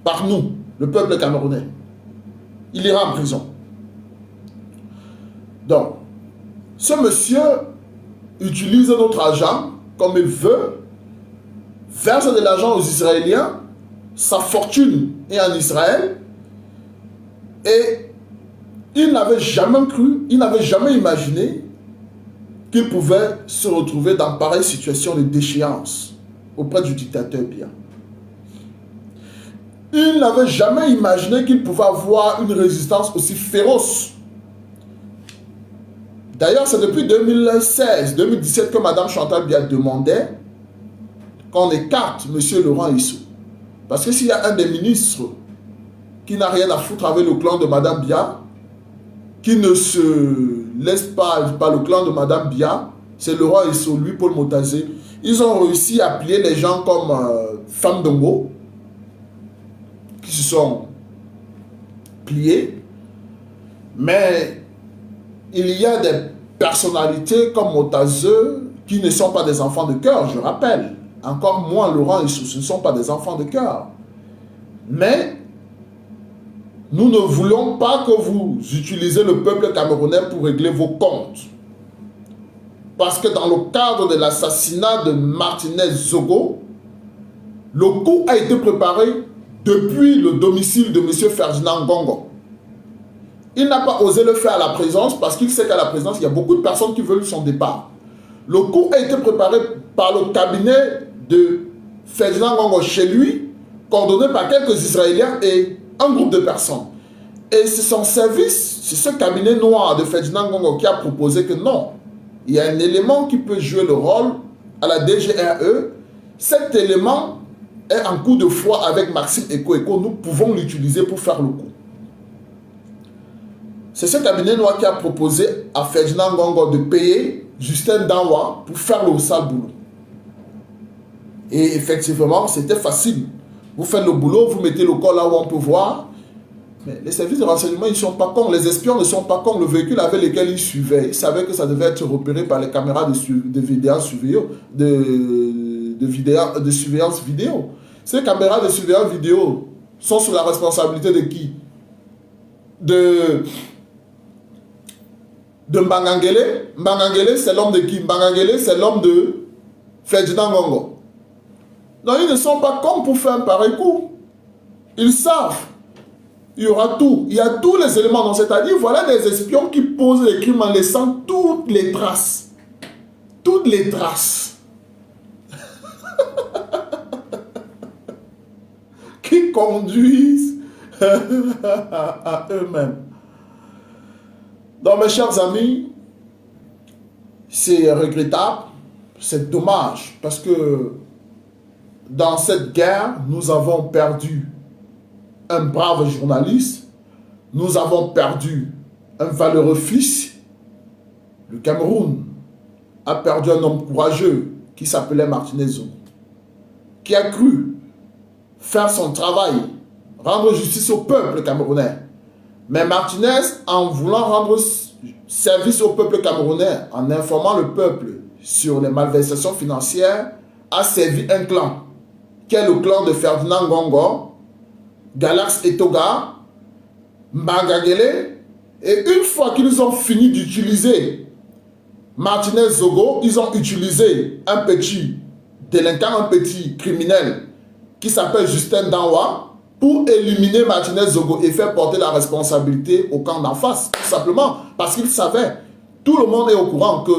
par nous, le peuple camerounais. Il ira en prison. Donc, ce monsieur utilise notre argent comme il veut, verse de l'argent aux Israéliens, sa fortune est en Israël, et il n'avait jamais cru, il n'avait jamais imaginé qu'il pouvait se retrouver dans pareille situation de déchéance auprès du dictateur Biya. Il n'avait jamais imaginé qu'il pouvait avoir une résistance aussi féroce. D'ailleurs, c'est depuis 2016-2017 que Mme Chantal Biya demandait qu'on écarte M. Laurent Esso. Parce que s'il y a un des ministres qui n'a rien à foutre avec le clan de Mme Biya, qui ne se laisse pas par le clan de Mme Biya, c'est Laurent Esso, lui, Paul Motazé. Ils ont réussi à plier les gens comme Femme Dongo, qui se sont pliés. Mais il y a des personnalités comme Motazé qui ne sont pas des enfants de cœur, je rappelle. Encore moins Laurent Esso, ce ne sont pas des enfants de cœur. Mais nous ne voulons pas que vous utilisez le peuple camerounais pour régler vos comptes. Parce que dans le cadre de l'assassinat de Martinez Zogo, le coup a été préparé depuis le domicile de M. Ferdinand Ngongo. Il n'a pas osé le faire à la présence parce qu'il sait qu'à la présence, il y a beaucoup de personnes qui veulent son départ. Le coup a été préparé par le cabinet de Ferdinand Ngongo chez lui, coordonné par quelques Israéliens et un groupe de personnes. Et c'est son service, c'est ce cabinet noir de Ferdinand Ngongo qui a proposé que non, il y a un élément qui peut jouer le rôle à la DGRE. Cet élément est en coup de foi avec Maxime Eko. Nous pouvons l'utiliser pour faire le coup. C'est ce cabinet noir qui a proposé à Ferdinand Ngongo de payer Justin Danwa pour faire le sale boulot. Et effectivement, c'était facile. Vous faites le boulot, vous mettez le corps là où on peut voir. Mais les services de renseignement, ils ne sont pas cons. Les espions ne sont pas cons. Le véhicule avec lequel ils suivaient, ils savaient que ça devait être repéré par les caméras de surveillance vidéo. Ces caméras de surveillance vidéo sont sous la responsabilité de qui? De Mbangangele. Mbangangele, c'est l'homme de qui? Mbangangele, c'est l'homme de Ferdinand Ngongo. Non, ils ne sont pas cons pour faire un pareil coup. Ils savent. Il y aura tout. Il y a tous les éléments. Donc, c'est-à-dire, voilà des espions qui posent les crimes en laissant toutes les traces. Toutes les traces. Qui conduisent à eux-mêmes. Donc, mes chers amis, c'est regrettable. C'est dommage. Parce que dans cette guerre, nous avons perdu un brave journaliste, nous avons perdu un valeureux fils. Le Cameroun a perdu un homme courageux qui s'appelait Martinez Zogo, qui a cru faire son travail, rendre justice au peuple camerounais. Mais Martinez, en voulant rendre service au peuple camerounais, en informant le peuple sur les malversations financières, a servi un clan, qui est le clan de Ferdinand Ngongo, Galax Etoga, Mbangangele. Et une fois qu'ils ont fini d'utiliser Martinez Zogo, ils ont utilisé un petit délinquant, un petit criminel qui s'appelle Justin Danwa, pour éliminer Martinez Zogo et faire porter la responsabilité au camp d'en face, tout simplement, parce qu'il savait, tout le monde est au courant que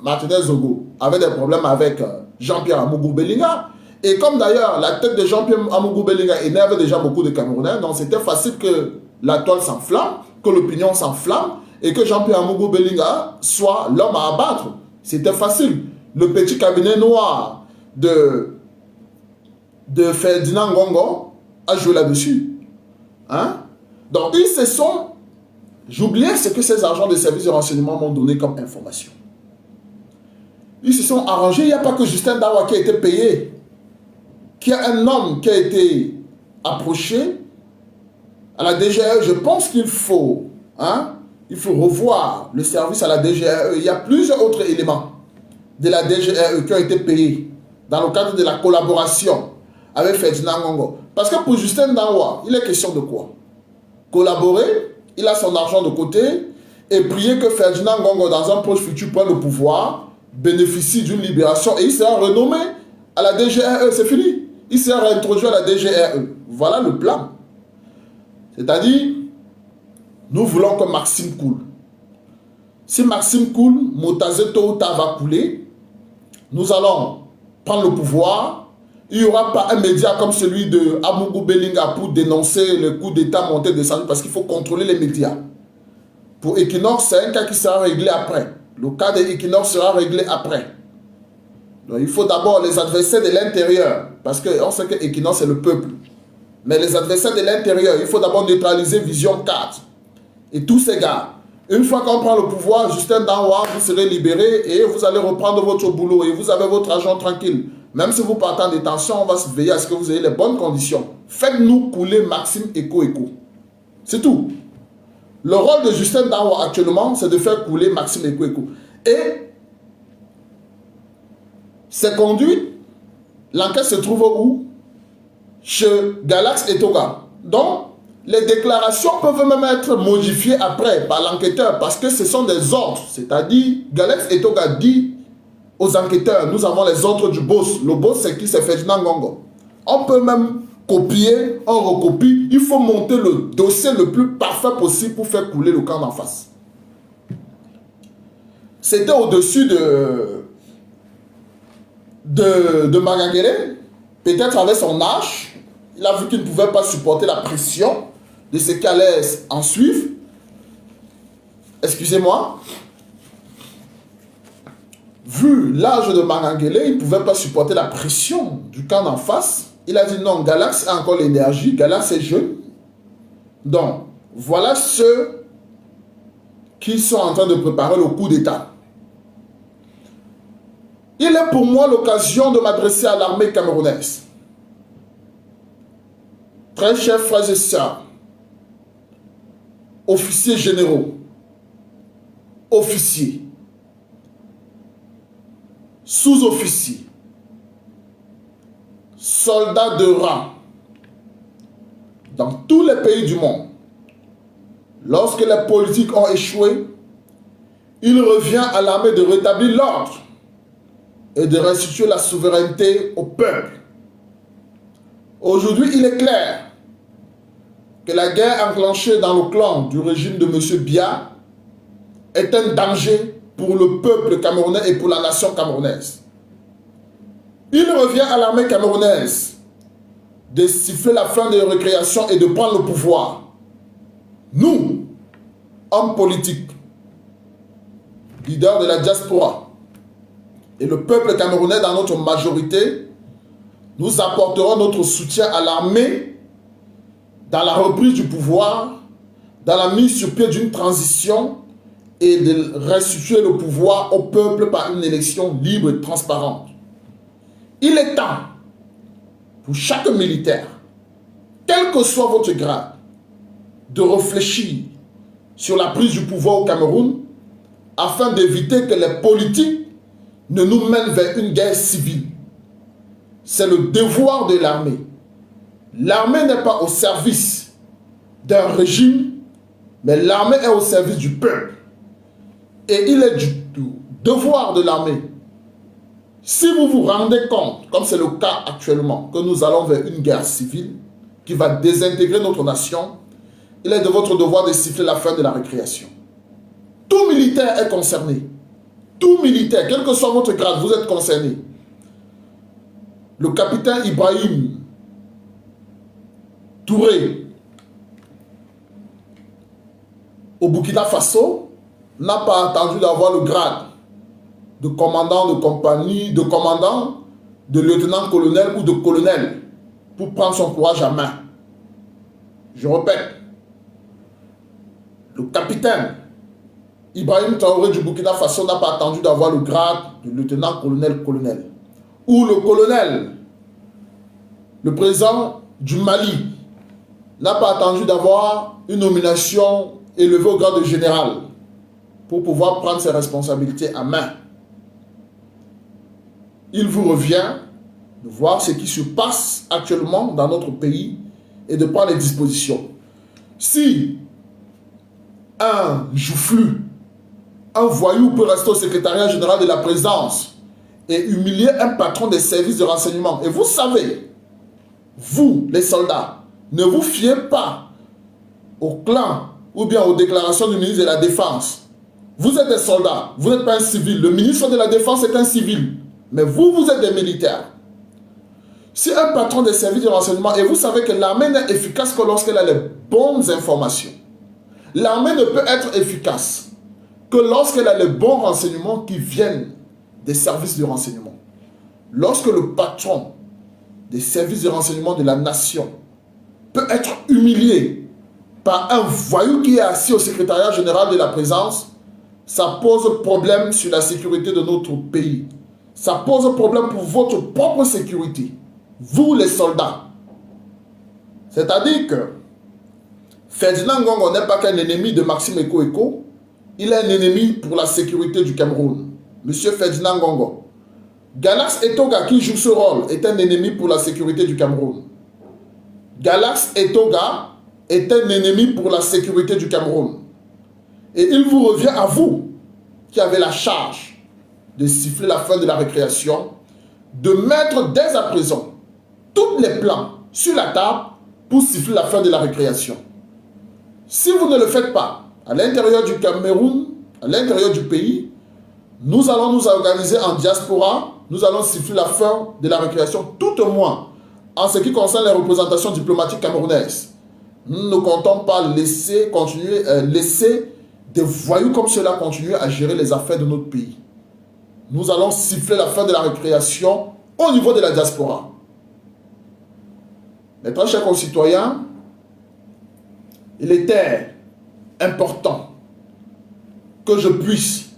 Martinez Zogo avait des problèmes avec Jean-Pierre Amougou Bellinga, et comme d'ailleurs la tête de Jean-Pierre Amougou Bellinga énerve déjà beaucoup de Camerounais, donc c'était facile que la toile s'enflamme, que l'opinion s'enflamme, et que Jean-Pierre Amougou Bellinga soit l'homme à abattre. C'était facile. Le petit cabinet noir de Ferdinand Ngongo a joué là-dessus. Hein? Donc, ils se sont... J'oubliais ce que ces agents de services de renseignement m'ont donné comme information. Ils se sont arrangés. Il n'y a pas que Justin Dawa qui a été payé. Qu'il y a un homme qui a été approché à la DGE. Je pense qu'il faut... Hein? Il faut revoir le service à la DGE. Il y a plusieurs autres éléments de la DGE qui ont été payés dans le cadre de la collaboration avec Ferdinand Ngongo. Parce que pour Justin Danwa, il est question de quoi? Collaborer, il a son argent de côté et prier que Ferdinand Ngongo, dans un proche futur, prenne le pouvoir, bénéficie d'une libération et il sera renommé à la DGRE. C'est fini. Il sera réintroduit à la DGRE. Voilà le plan. C'est-à-dire, nous voulons que Maxime coule. Si Maxime coule, Motaze tôt ou tard va couler. Nous allons prendre le pouvoir. Il n'y aura pas un média comme celui de Amougou Bellinga pour dénoncer le coup d'État monté descendu parce qu'il faut contrôler les médias. Pour Equinox, c'est un cas qui sera réglé après. Le cas de Equinox sera réglé après. Donc il faut d'abord les adversaires de l'intérieur parce qu'on sait que Equinox c'est le peuple. Mais les adversaires de l'intérieur, il faut d'abord neutraliser Vision 4 et tous ces gars. Une fois qu'on prend le pouvoir, Justin Danwa, vous serez libéré et vous allez reprendre votre boulot et vous avez votre argent tranquille. Même si vous partez en détention, on va se veiller à ce que vous ayez les bonnes conditions. Faites-nous couler Maxime Eko. C'est tout. Le rôle de Justin Danwa actuellement, c'est de faire couler Maxime Eko. Et ces conduites, l'enquête se trouve où? Chez Galax et Toga. Donc, les déclarations peuvent même être modifiées après par l'enquêteur parce que ce sont des ordres. C'est-à-dire, Galax et Toga dit aux enquêteurs, nous avons les ordres du boss. Le boss, c'est qui? C'est Ferdinand Ngongo. On peut même copier, on recopie. Il faut monter le dossier le plus parfait possible pour faire couler le camp d'en face. C'était au-dessus de Mangangele. Peut-être avec son âge, il a vu qu'il ne pouvait pas supporter la pression de ce qui allait en suivre. Excusez-moi. Vu l'âge de Mangangele, il ne pouvait pas supporter la pression du camp d'en face. Il a dit non, Galax a encore l'énergie, Galax est jeune. Donc, voilà ceux qui sont en train de préparer le coup d'État. Il est pour moi l'occasion de m'adresser à l'armée camerounaise. Très chers frères et sœurs, officiers généraux, officiers, sous-officiers, soldats de rang, dans tous les pays du monde, lorsque les politiques ont échoué, il revient à l'armée de rétablir l'ordre et de restituer la souveraineté au peuple. Aujourd'hui, il est clair que la guerre enclenchée dans le clan du régime de M. Biya est un danger pour le peuple camerounais et pour la nation camerounaise. Il revient à l'armée camerounaise de siffler la fin de récréation et de prendre le pouvoir. Nous, hommes politiques, leaders de la diaspora, et le peuple camerounais dans notre majorité, nous apporterons notre soutien à l'armée dans la reprise du pouvoir, dans la mise sur pied d'une transition et de restituer le pouvoir au peuple par une élection libre et transparente. Il est temps pour chaque militaire, quel que soit votre grade, de réfléchir sur la prise du pouvoir au Cameroun afin d'éviter que les politiques ne nous mènent vers une guerre civile. C'est le devoir de l'armée. L'armée n'est pas au service d'un régime, mais l'armée est au service du peuple. Et il est du devoir de l'armée Si vous vous rendez compte, comme c'est le cas actuellement, que nous allons vers une guerre civile qui va désintégrer notre nation, il est de votre devoir de siffler la fin de la récréation. Tout militaire est concerné. Tout militaire, quel que soit votre grade, vous êtes concerné. Le capitaine Ibrahim Touré, au Burkina Faso, n'a pas attendu d'avoir le grade de commandant de compagnie, de commandant, de lieutenant-colonel ou de colonel pour prendre son courage à main. Je répète, le capitaine Ibrahim Traoré du Burkina Faso n'a pas attendu d'avoir le grade de lieutenant-colonel, ou le colonel, le président du Mali, n'a pas attendu d'avoir une nomination élevée au grade de général pour pouvoir prendre ses responsabilités à main. Il vous revient de voir ce qui se passe actuellement dans notre pays et de prendre les dispositions. Si un joufflu, un voyou peut rester au secrétariat général de la présidence et humilier un patron des services de renseignement, et vous savez, vous, les soldats, ne vous fiez pas au clan ou bien aux déclarations du ministre de la Défense. Vous êtes des soldats, vous n'êtes pas un civil. Le ministre de la Défense est un civil, mais vous, vous êtes des militaires. Si un patron des services de renseignement, et vous savez que l'armée n'est efficace que lorsqu'elle a les bonnes informations. L'armée ne peut être efficace que lorsqu'elle a les bons renseignements qui viennent des services de renseignement. Lorsque le patron des services de renseignement de la nation peut être humilié par un voyou qui est assis au secrétariat général de la présence, ça pose problème sur la sécurité de notre pays. Ça pose problème pour votre propre sécurité. Vous, les soldats. C'est-à-dire que Ferdinand Ngongo n'est pas qu'un ennemi de Maxime Eko, il est un ennemi pour la sécurité du Cameroun. Monsieur Ferdinand Ngongo. Galax Etoga, qui joue ce rôle, est un ennemi pour la sécurité du Cameroun. Galax Etoga est un ennemi pour la sécurité du Cameroun. Et il vous revient à vous, qui avez la charge de siffler la fin de la récréation, de mettre dès à présent tous les plans sur la table pour siffler la fin de la récréation. Si vous ne le faites pas, à l'intérieur du Cameroun, à l'intérieur du pays, nous allons nous organiser en diaspora, nous allons siffler la fin de la récréation, tout au moins en ce qui concerne les représentations diplomatiques camerounaises. Nous ne comptons pas laisser des voyous comme cela continuer à gérer les affaires de notre pays. Nous allons siffler la fin de la récréation au niveau de la diaspora. Mes très chers concitoyens, il était important que je puisse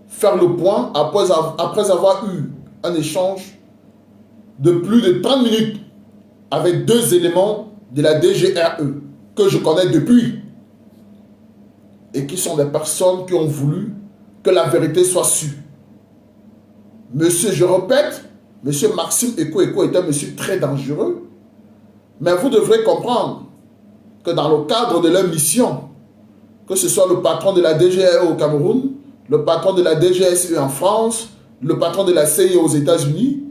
faire le point après avoir eu un échange de plus de 30 minutes avec deux éléments de la DGRE que je connais depuis et qui sont des personnes qui ont voulu que la vérité soit sûre. Monsieur, je répète, monsieur Maxime Eko est un monsieur très dangereux, mais vous devrez comprendre que dans le cadre de leur mission, que ce soit le patron de la DGRE au Cameroun, le patron de la DGSE en France, le patron de la CIA aux États-Unis,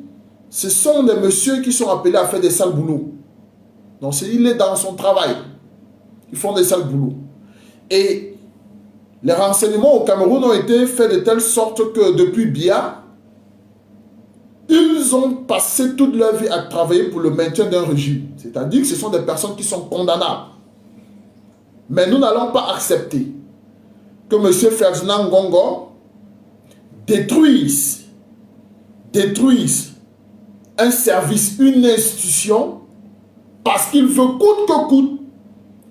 ce sont des messieurs qui sont appelés à faire des sales boulots. Donc il est dans son travail. Ils font des sales boulots. Et les renseignements au Cameroun ont été faits de telle sorte que depuis Biya, ils ont passé toute leur vie à travailler pour le maintien d'un régime. C'est-à-dire que ce sont des personnes qui sont condamnables. Mais nous n'allons pas accepter que M. Ferdinand Ngongo détruise un service, une institution, parce qu'il veut coûte que coûte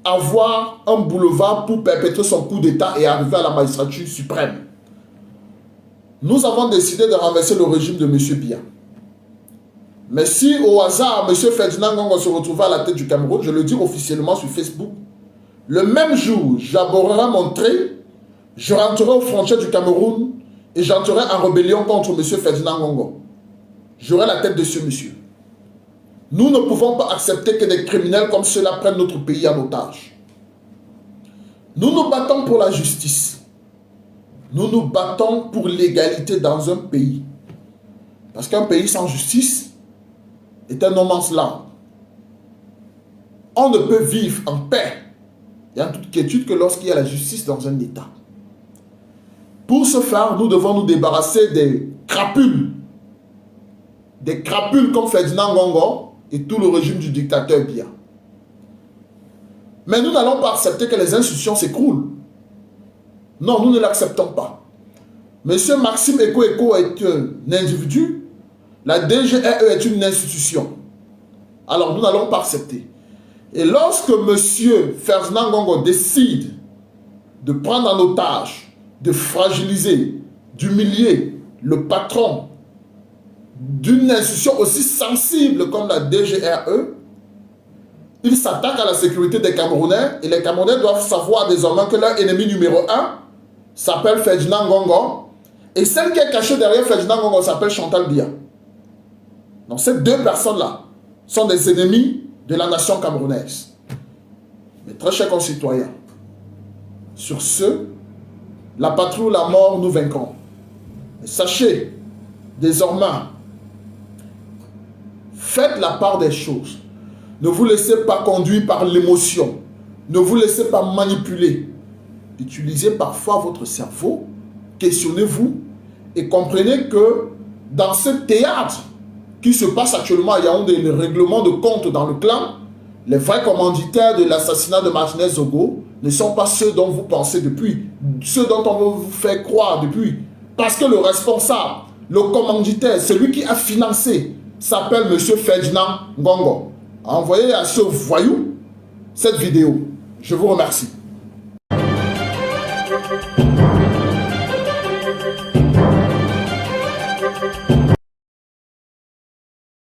avoir un boulevard pour perpétrer son coup d'État et arriver à la magistrature suprême. Nous avons décidé de renverser le régime de M. Biya. Mais si au hasard, M. Ferdinand Ngongo se retrouvait à la tête du Cameroun, je le dis officiellement sur Facebook, le même jour, j'aborderai mon trait, je rentrerai aux frontières du Cameroun et j'entrerai en rébellion contre M. Ferdinand Ngongo. J'aurai la tête de ce monsieur. Nous ne pouvons pas accepter que des criminels comme ceux-là prennent notre pays en otage. Nous nous battons pour la justice. Nous nous battons pour l'égalité dans un pays. Parce qu'un pays sans justice est un no man's land. On ne peut vivre en paix et en toute quiétude que lorsqu'il y a la justice dans un État. Pour ce faire, nous devons nous débarrasser des crapules. Des crapules comme Ferdinand Ngongo et tout le régime du dictateur Biya. Mais nous n'allons pas accepter que les institutions s'écroulent. Non, nous ne l'acceptons pas. Monsieur Maxime Eko Eko est un individu. La DGRE est une institution. Alors nous n'allons pas accepter. Et lorsque monsieur Ferdinand Ngongo décide de prendre en otage, de fragiliser, d'humilier le patron d'une institution aussi sensible comme la DGRE, il s'attaque à la sécurité des Camerounais et les Camerounais doivent savoir désormais que leur ennemi numéro 1 s'appelle Ferdinand Ngongo et celle qui est cachée derrière Ferdinand Ngongo s'appelle Chantal Biya. Donc ces deux personnes-là sont des ennemis de la nation camerounaise. Mes très chers concitoyens, sur ce, la patrie ou la mort, nous vaincrons. Et sachez, désormais, faites la part des choses. Ne vous laissez pas conduire par l'émotion. Ne vous laissez pas manipuler. Utilisez parfois votre cerveau, questionnez-vous et comprenez que dans ce théâtre qui se passe actuellement à Yaoundé, le règlement de compte dans le clan, les vrais commanditaires de l'assassinat de Martinez Zogo ne sont pas ceux dont vous pensez depuis, ceux dont on veut vous faire croire depuis. Parce que le responsable, le commanditaire, celui qui a financé, s'appelle M. Ferdinand Ngongo. Envoyez à ce voyou cette vidéo. Je vous remercie.